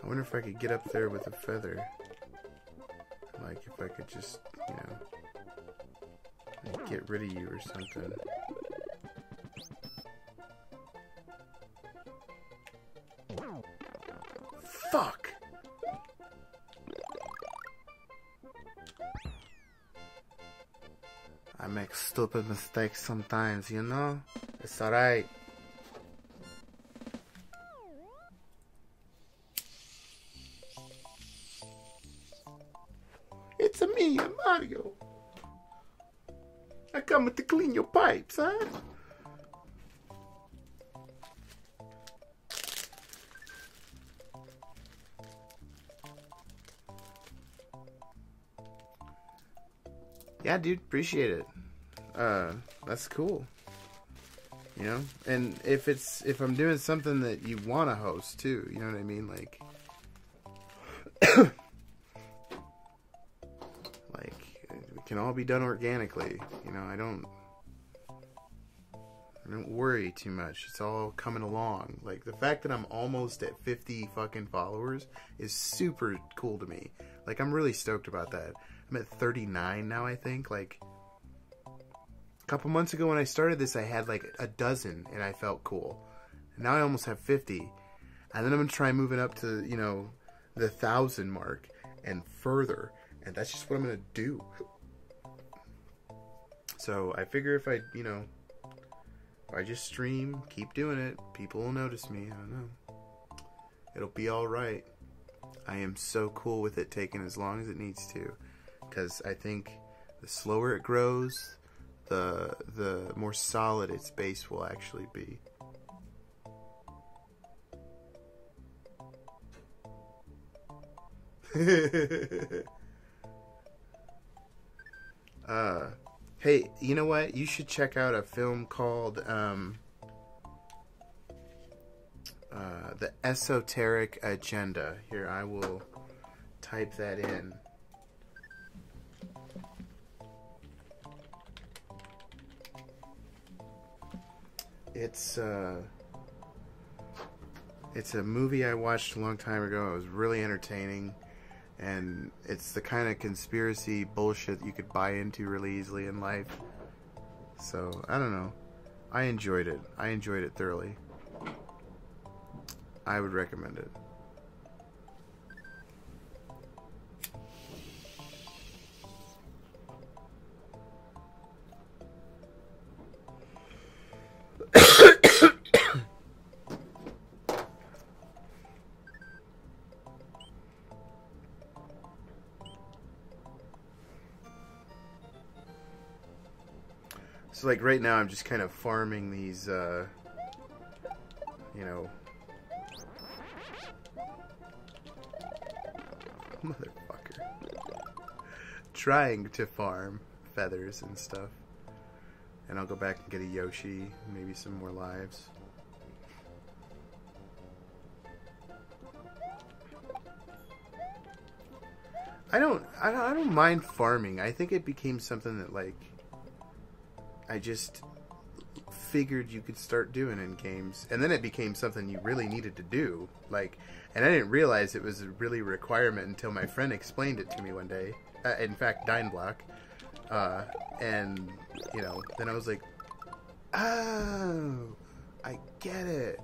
I wonder if I could get up there with a feather. Like, if I could just, you know, like, get rid of you or something. Fuck! I make stupid mistakes sometimes, you know? It's alright. It's a me, Mario. I come to clean your pipes, huh? Yeah, dude, appreciate it. That's cool. You know? And if I'm doing something that you want to host too, you know what I mean? Like, like, it can all be done organically. You know, I don't worry too much. It's all coming along. Like, the fact that I'm almost at 50 fucking followers is super cool to me. Like, I'm really stoked about that. I'm at 39 now, I think. Like, a couple months ago when I started this, I had like a dozen, and I felt cool. And now I almost have 50. And then I'm going to try moving up to, you know, the 1,000 mark and further. And that's just what I'm going to do. So I figure if I, you know, if I just stream, keep doing it, people will notice me. I don't know. It'll be alright. I am so cool with it taking as long as it needs to. Because I think the slower it grows, the more solid its base will actually be. Hey, you know what? You should check out a film called The Esoteric Agenda. Here, I will type that in. It's a movie I watched a long time ago. It was really entertaining, and it's the kind of conspiracy bullshit you could buy into really easily in life. So, I don't know. I enjoyed it. I enjoyed it thoroughly. I would recommend it. So, like, right now I'm just kind of farming these, you know... Motherfucker. Trying to farm feathers and stuff. And I'll go back and get a Yoshi, maybe some more lives. I don't mind farming. I think it became something that like I just figured you could start doing in games, and then it became something you really needed to do. Like, and I didn't realize it was a really requirement until my friend explained it to me one day. In fact, Dine Block, and you know, then I was like, oh, I get it.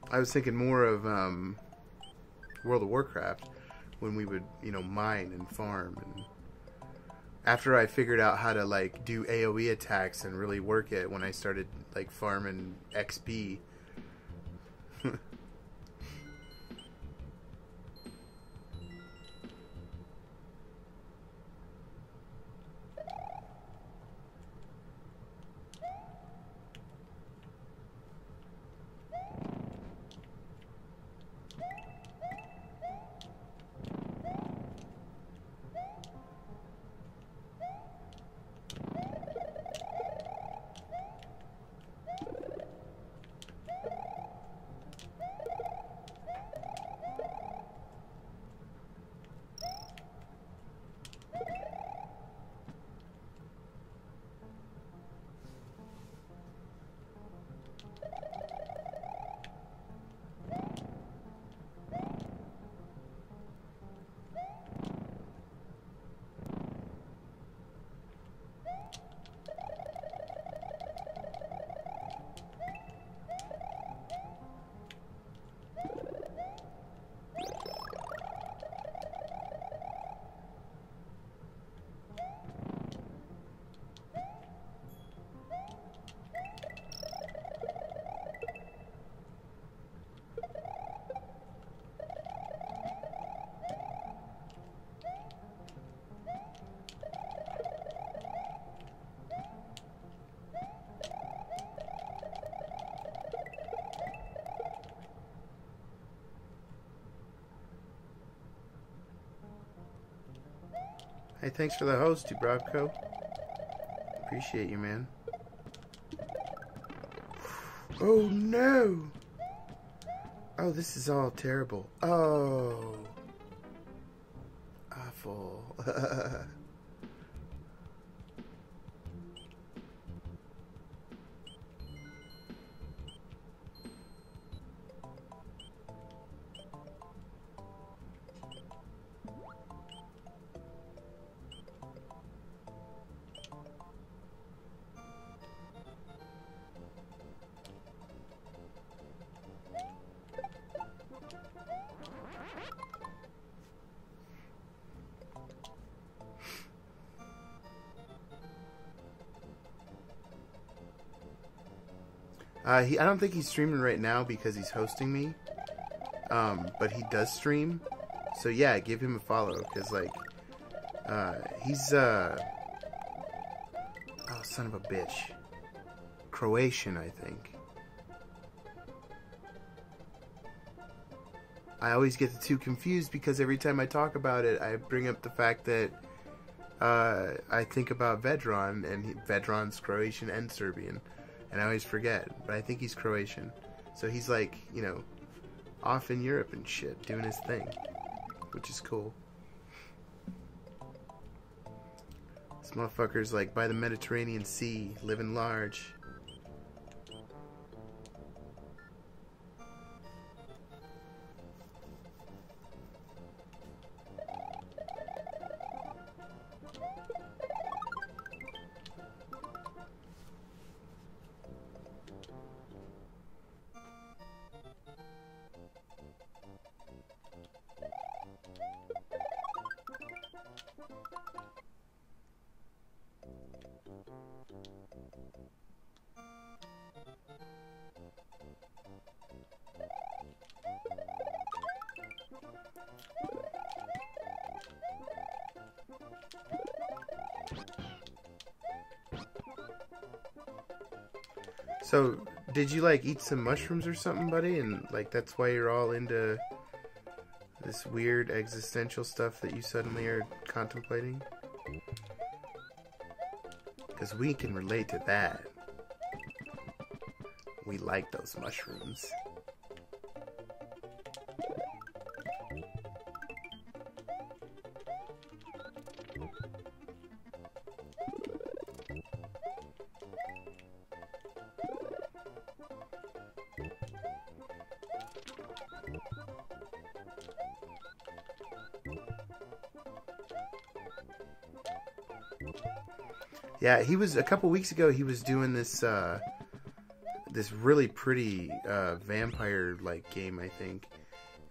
I was thinking more of World of Warcraft when we would, you know, mine and farm. And after I figured out how to like do AoE attacks and really work it, when I started like farming XP. Hey, thanks for the host, Dubravko. Appreciate you, man. Oh no! Oh, this is all terrible. Oh. Awful. I don't think he's streaming right now because he's hosting me. But he does stream. So yeah, give him a follow, because like, he's, oh, son of a bitch. Croatian, I think. I always get the two confused because every time I talk about it, I bring up the fact that, I think about Vedran, and Vedran's Croatian and Serbian. And I always forget, but I think he's Croatian. So he's like, you know, off in Europe and shit, doing his thing, which is cool. This motherfucker's like by the Mediterranean Sea, living large. So, did you like eat some mushrooms or something, buddy? And like that's why you're all into this weird existential stuff that you suddenly are contemplating? Because we can relate to that. We like those mushrooms. Yeah, he was a couple weeks ago. He was doing this this really pretty vampire like game, I think,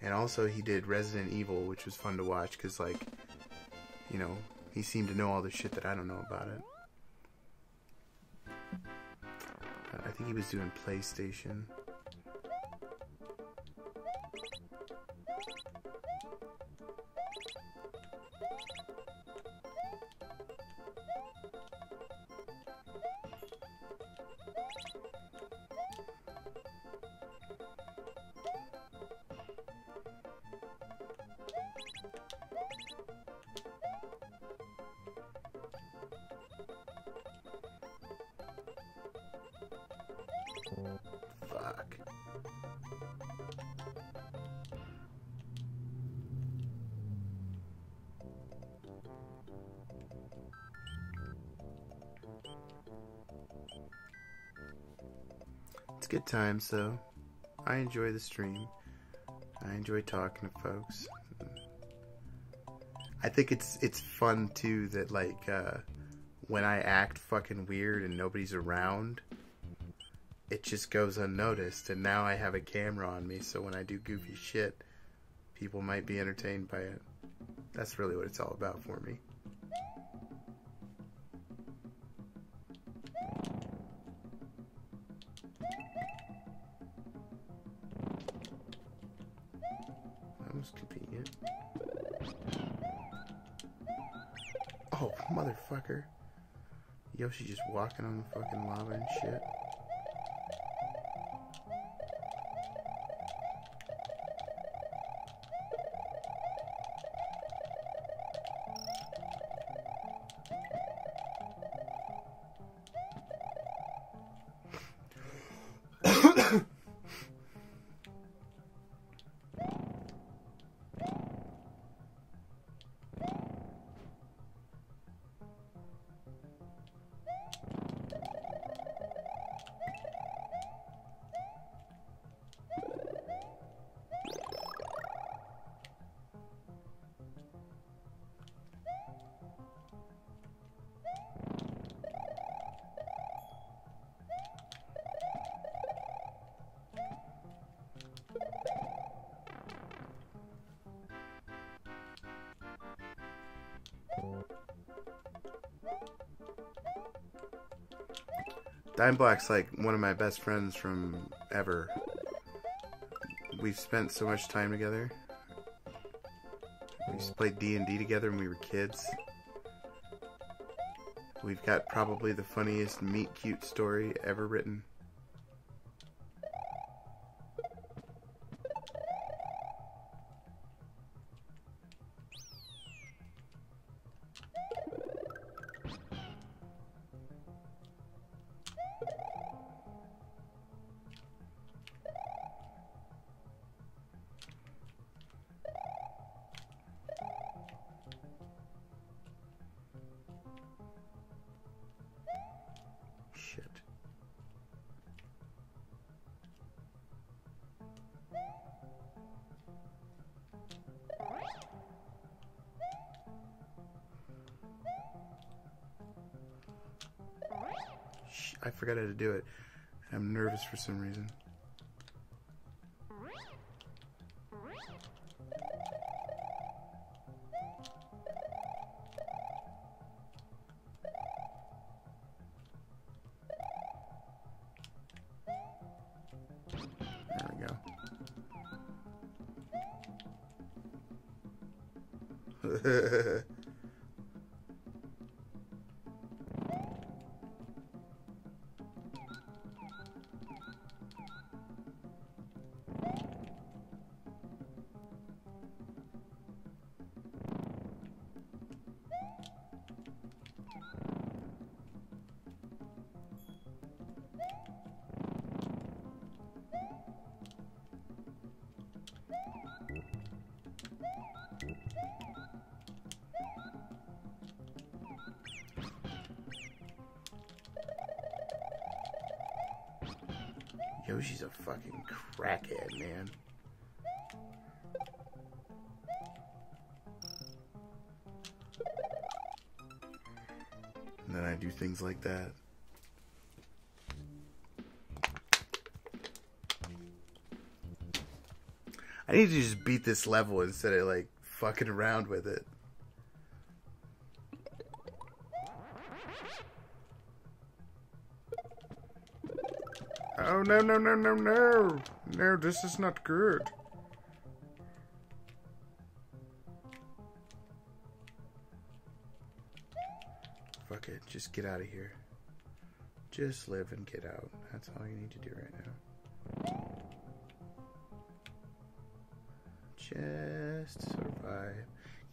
and also he did Resident Evil, which was fun to watch because, like, you know, he seemed to know all the shit that I don't know about it. I think he was doing PlayStation. Fuck. It's good times, though. I enjoy the stream. I enjoy talking to folks. I think it's fun too that, like, when I act fucking weird and nobody's around, it just goes unnoticed, and now I have a camera on me, so when I do goofy shit, people might be entertained by it. That's really what it's all about for me. That was convenient. Oh, motherfucker. Yoshi just walking on the fucking lava and shit. Dime Black's like one of my best friends from ever. We've spent so much time together. We used to play D&D together when we were kids. We've got probably the funniest meet cute story ever written. Shit. I forgot how to do it. I'm nervous for some reason. There we go. Yoshi's a fucking crackhead, man. And then I do things like that. I need to just beat this level instead of like fucking around with it. Oh no no no no no. No, this is not good. Fuck it, just get out of here. Just live and get out. That's all you need to do right now. Just survive.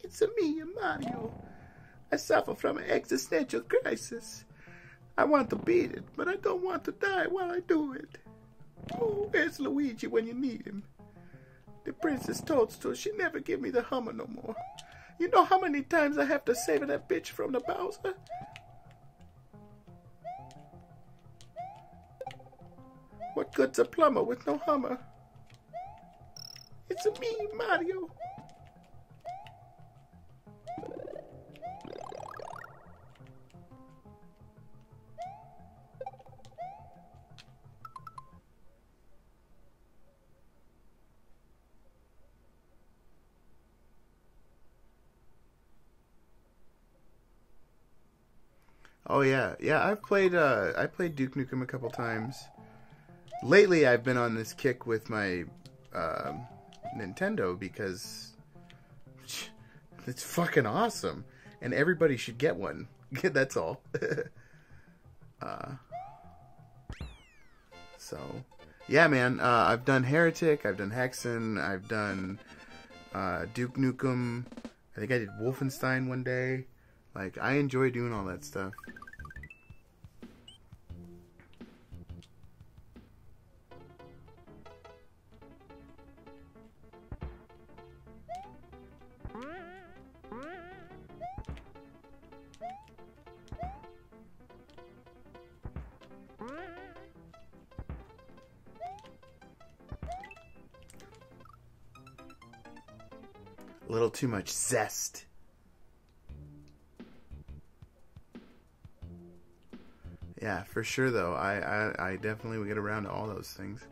It's a me, Mario. I suffer from an existential crisis. I want to beat it, but I don't want to die while I do it. Oh, where's Luigi when you need him? The Princess Toadstool, she never give me the Hummer no more. You know how many times I have to save that bitch from the Bowser? What good's a plumber with no Hummer? It's a me, Mario. Oh yeah, I played Duke Nukem a couple times. Lately, I've been on this kick with my Nintendo because it's fucking awesome, and everybody should get one. That's all. So, yeah, man. I've done Heretic, I've done Hexen, I've done Duke Nukem. I think I did Wolfenstein one day. Like, I enjoy doing all that stuff. A little too much zest. Yeah, for sure though. I definitely will get around to all those things.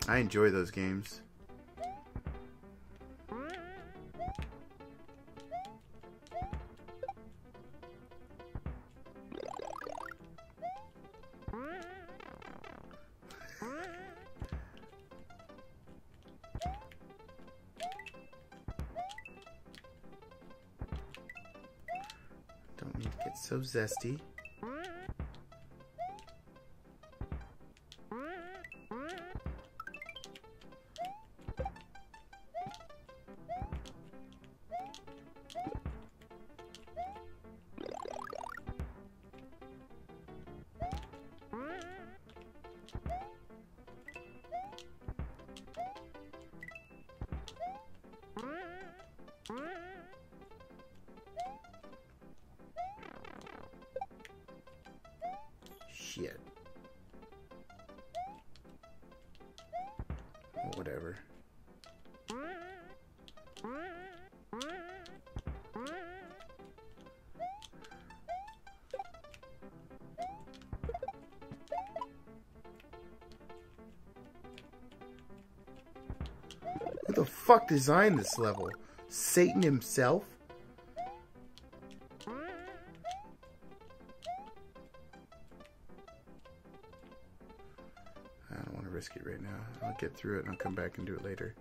I enjoy those games. Don't need to get so zesty. Shit. Whatever. Who the fuck designed this level? Satan himself? I don't want to risk it right now. I'll get through it and I'll come back and do it later.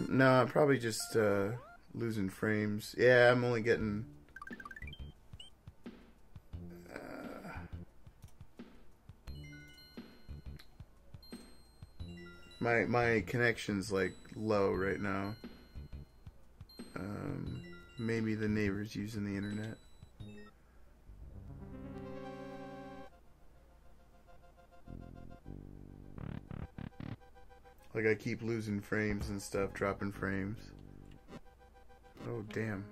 No, I'm probably just losing frames. Yeah, I'm only getting My connection's like low right now. Maybe the neighbor's using the internet. Like I keep losing frames and stuff, dropping frames. Oh damn.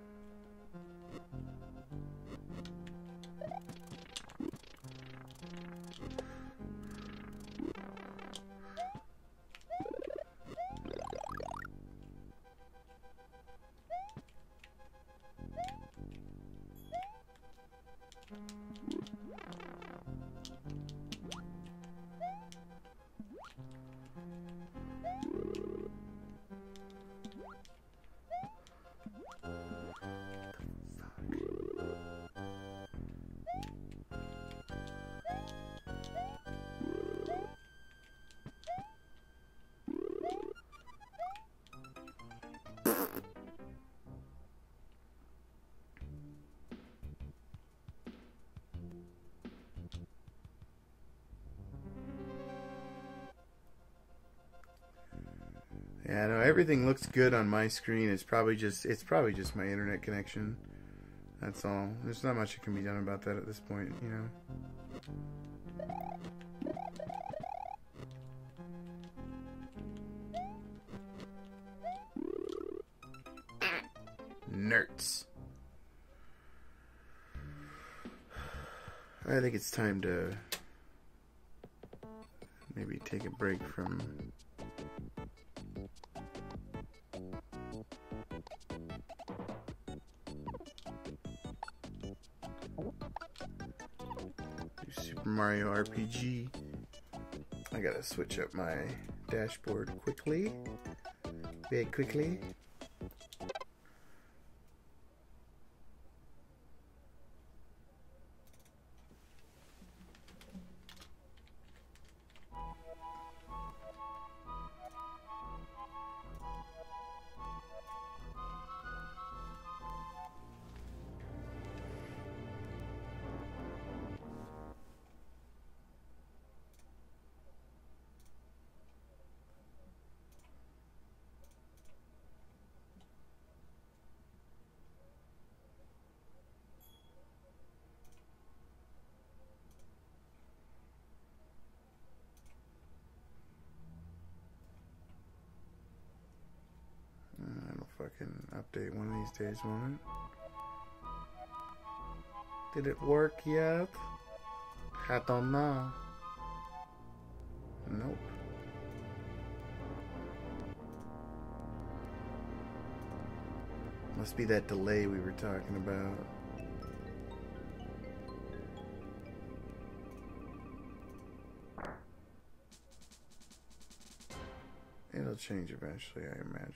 Yeah, no, everything looks good on my screen. It's probably just my internet connection. That's all. There's not much that can be done about that at this point, you know. Nerds. I think it's time to maybe take a break from Super Mario RPG. I gotta switch up my dashboard quickly. Very quickly. Fucking update one of these days, won't it? Did it work yet? I don't know. Nope. Must be that delay we were talking about. It'll change eventually, I imagine.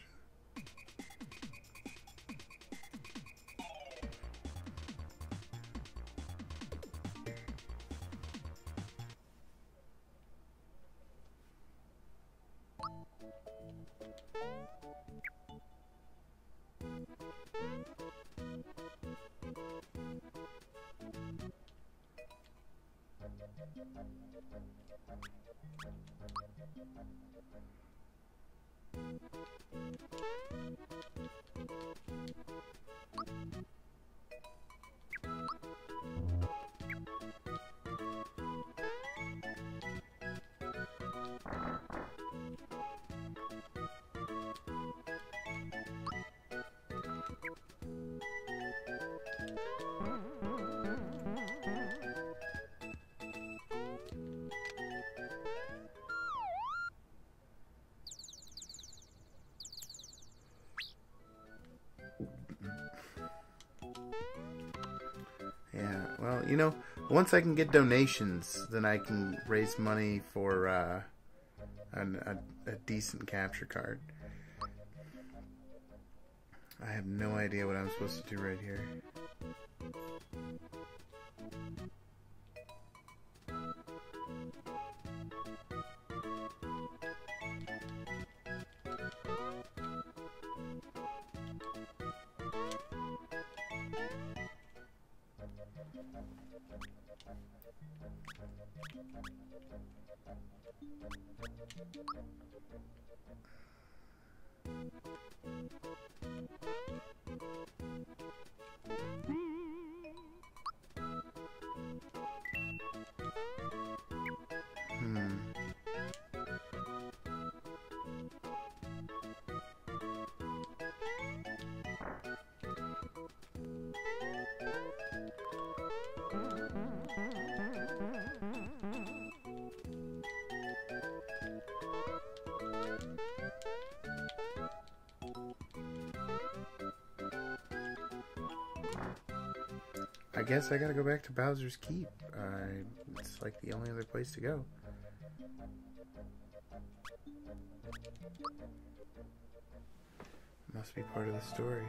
Yeah, well, you know, once I can get donations, then I can raise money for a decent capture card. I have no idea what I'm supposed to do right here. I guess I gotta go back to Bowser's Keep. It's like the only other place to go. Must be part of the story.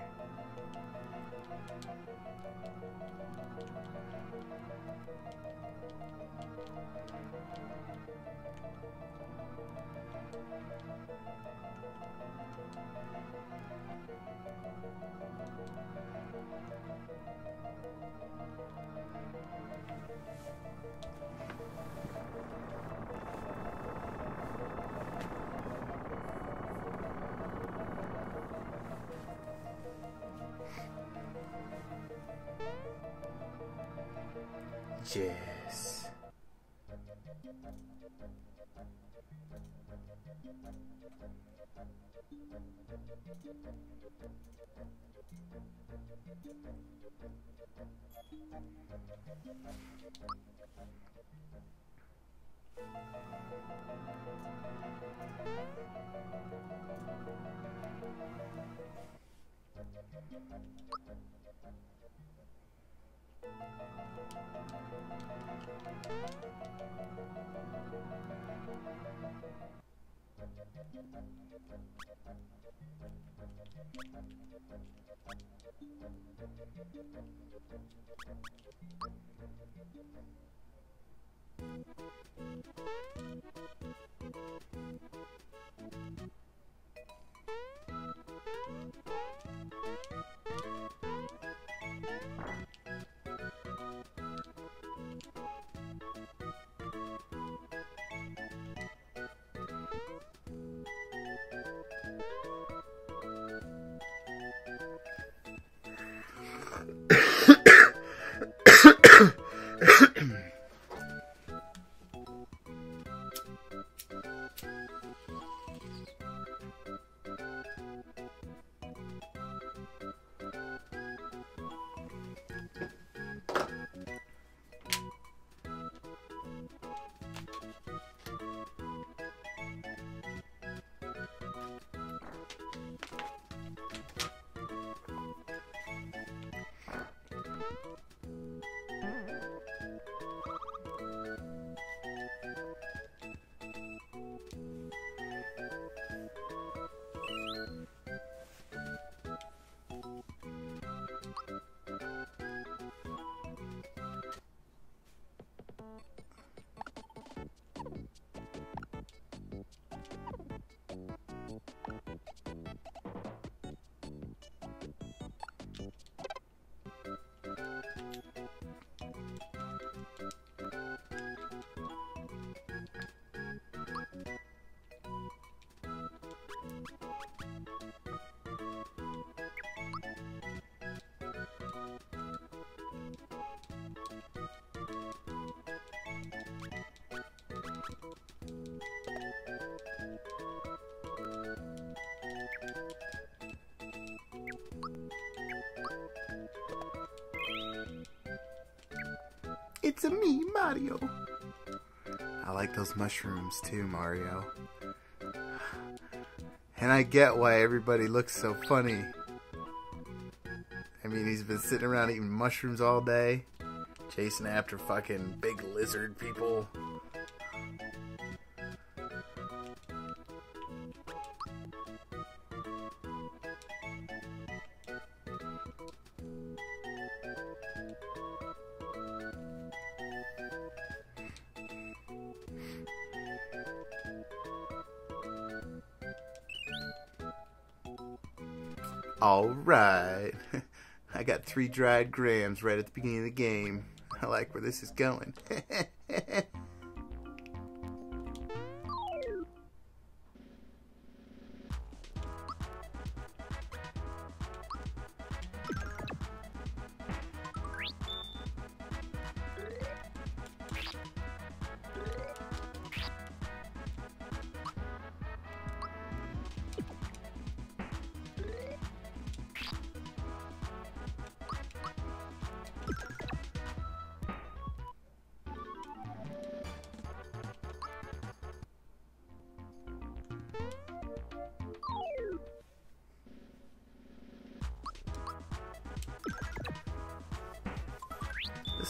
Yes. It's a me, Mario. I like those mushrooms too, Mario. And I get why everybody looks so funny. I mean, he's been sitting around eating mushrooms all day, chasing after fucking big lizard people. Alright. I got 3 dried grams right at the beginning of the game. I like where this is going.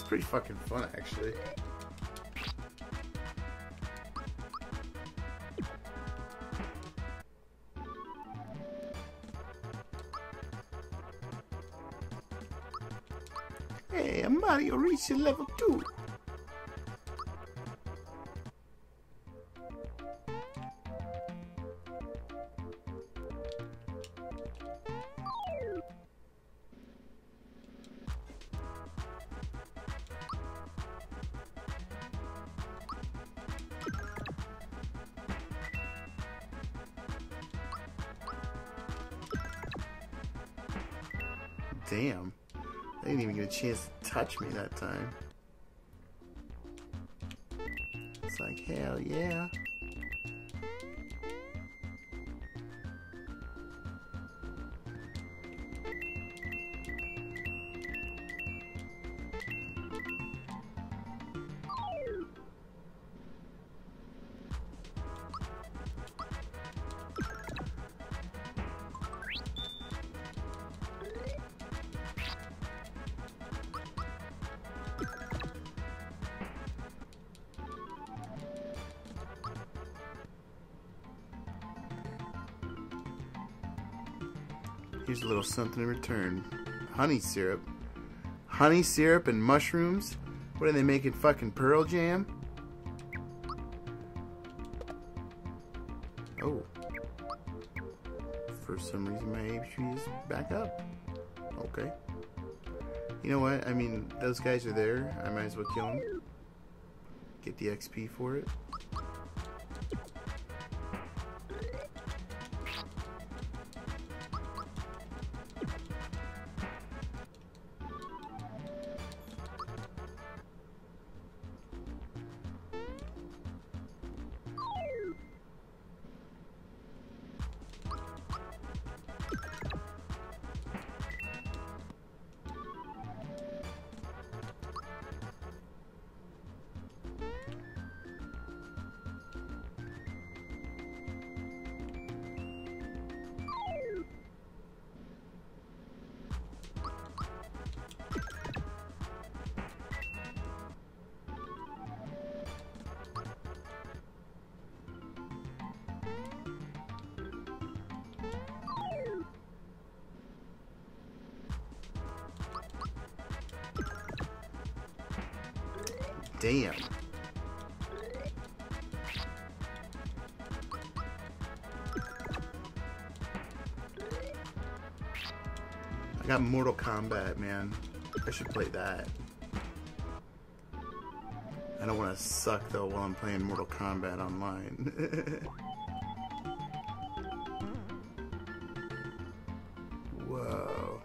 pretty fucking fun, actually. Hey, Mario reached level 2. Damn. They didn't even get a chance to touch me that time. It's like, hell yeah. Here's a little something in return. Honey syrup. Honey syrup and mushrooms? What are they making, fucking Pearl Jam? Oh. For some reason my HP is back up. Okay. You know what? I mean, those guys are there. I might as well kill them. Get the XP for it. Damn. I got Mortal Kombat, man. I should play that. I don't want to suck though while I'm playing Mortal Kombat online. Whoa.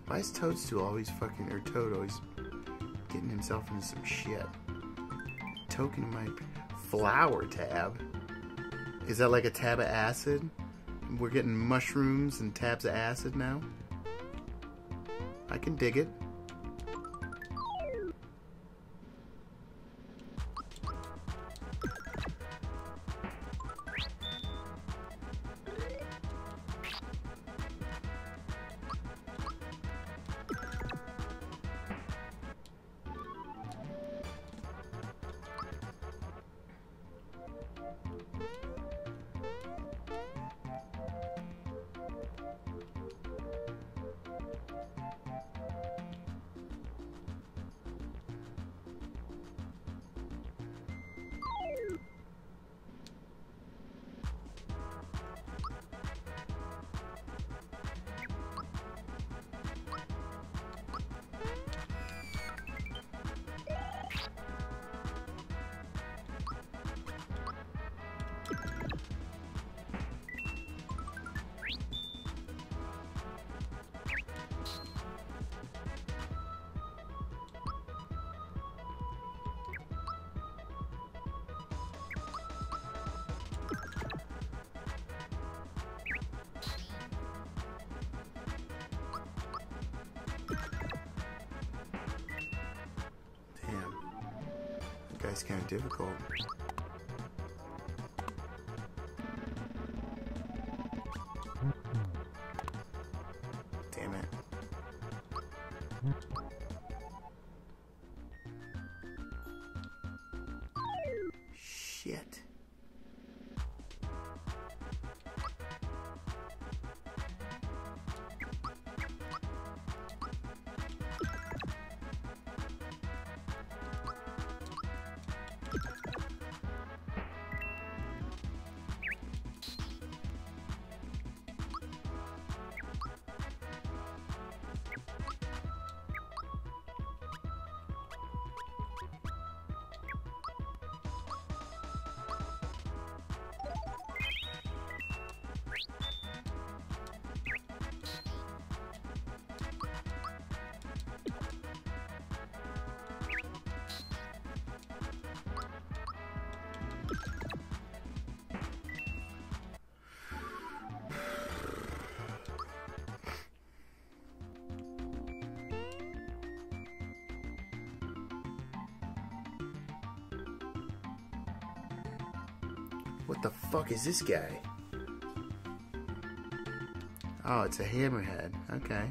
Why is Toadstool always fucking, or Toad always getting himself into some shit? Token of my flower tab. Is that like a tab of acid? We're getting mushrooms and tabs of acid now? I can dig it. It's kind of difficult. Damn it. Shit. What the fuck is this guy? Oh, it's a hammerhead. Okay.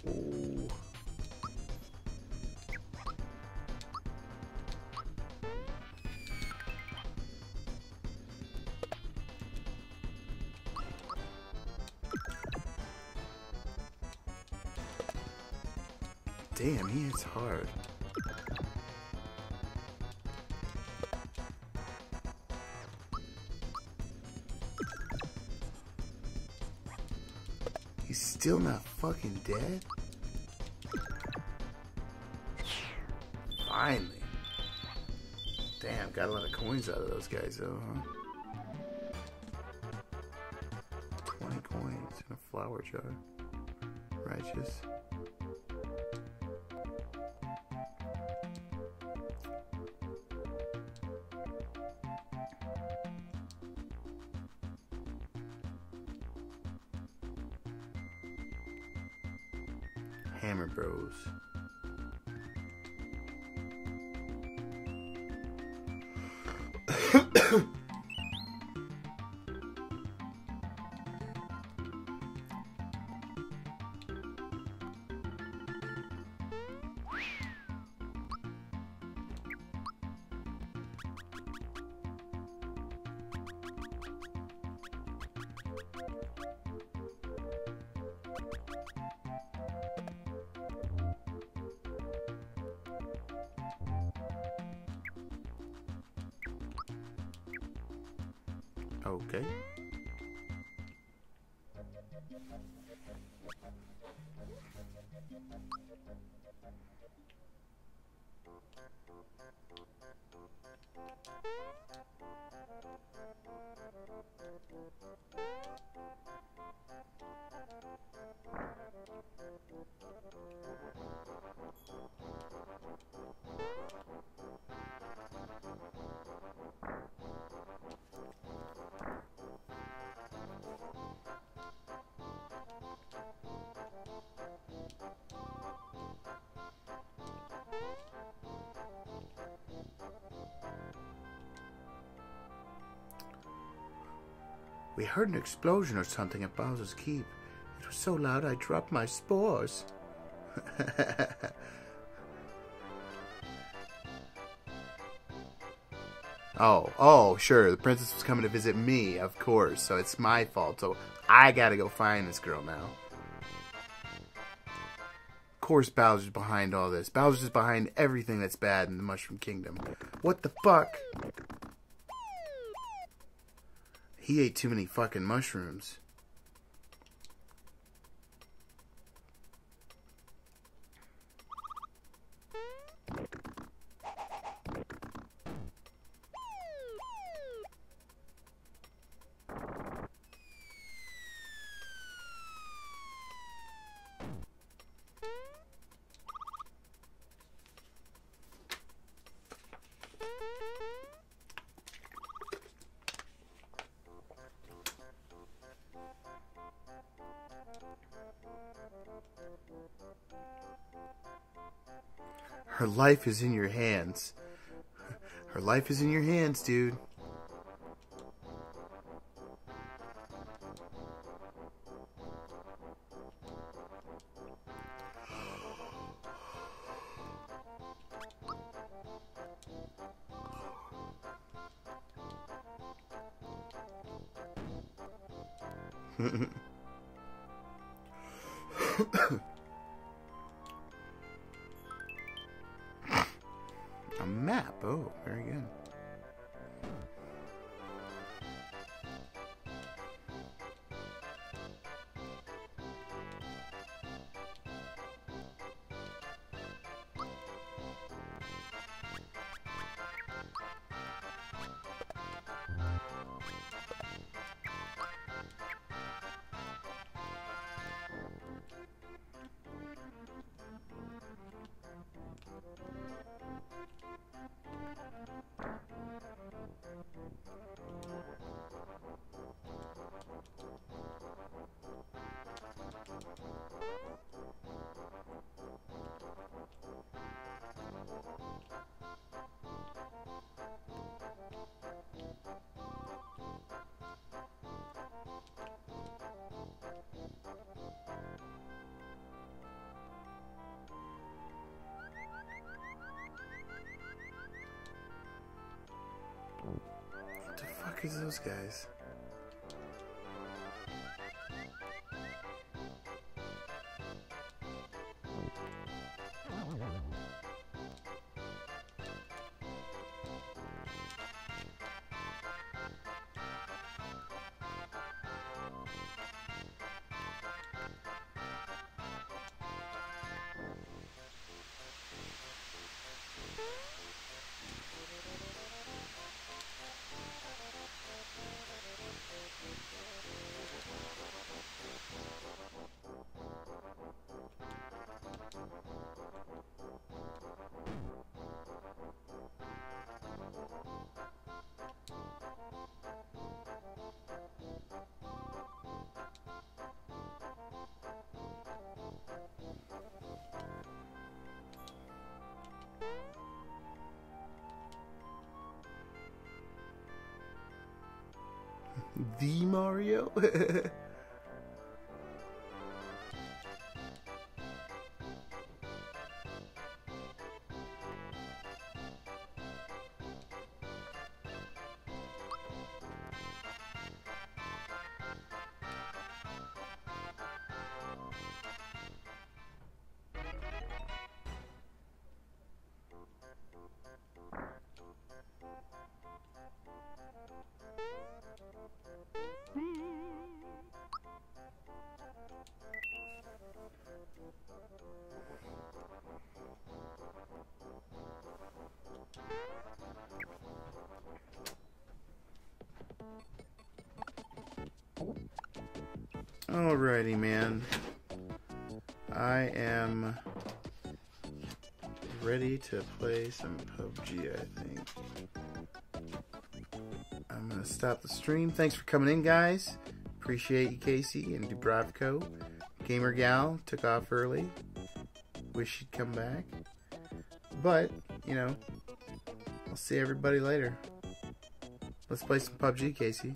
Ooh. Damn, he hits hard. He's still not fucking dead? Finally. Damn, got a lot of coins out of those guys though, huh? 20 coins in a flower jar. Righteous. Hammer Bros. Okay. We heard an explosion or something at Bowser's Keep. It was so loud I dropped my spores. Oh, sure. The princess was coming to visit me, of course. So it's my fault. So I gotta go find this girl now. course Bowser's behind all this. Bowser's behind everything that's bad in the Mushroom Kingdom. What the fuck? He ate too many fucking mushrooms. Her life is in your hands. Her life is in your hands, dude. A map. Oh, very good. What the fuck is those guys? The Mario? Alrighty, man. I am ready to play some PUBG, I think. I'm gonna stop the stream. Thanks for coming in, guys. Appreciate you, Casey and Dubravko. Gamer Gal took off early. Wish she'd come back. But, you know, I'll see everybody later. Let's play some PUBG, Casey.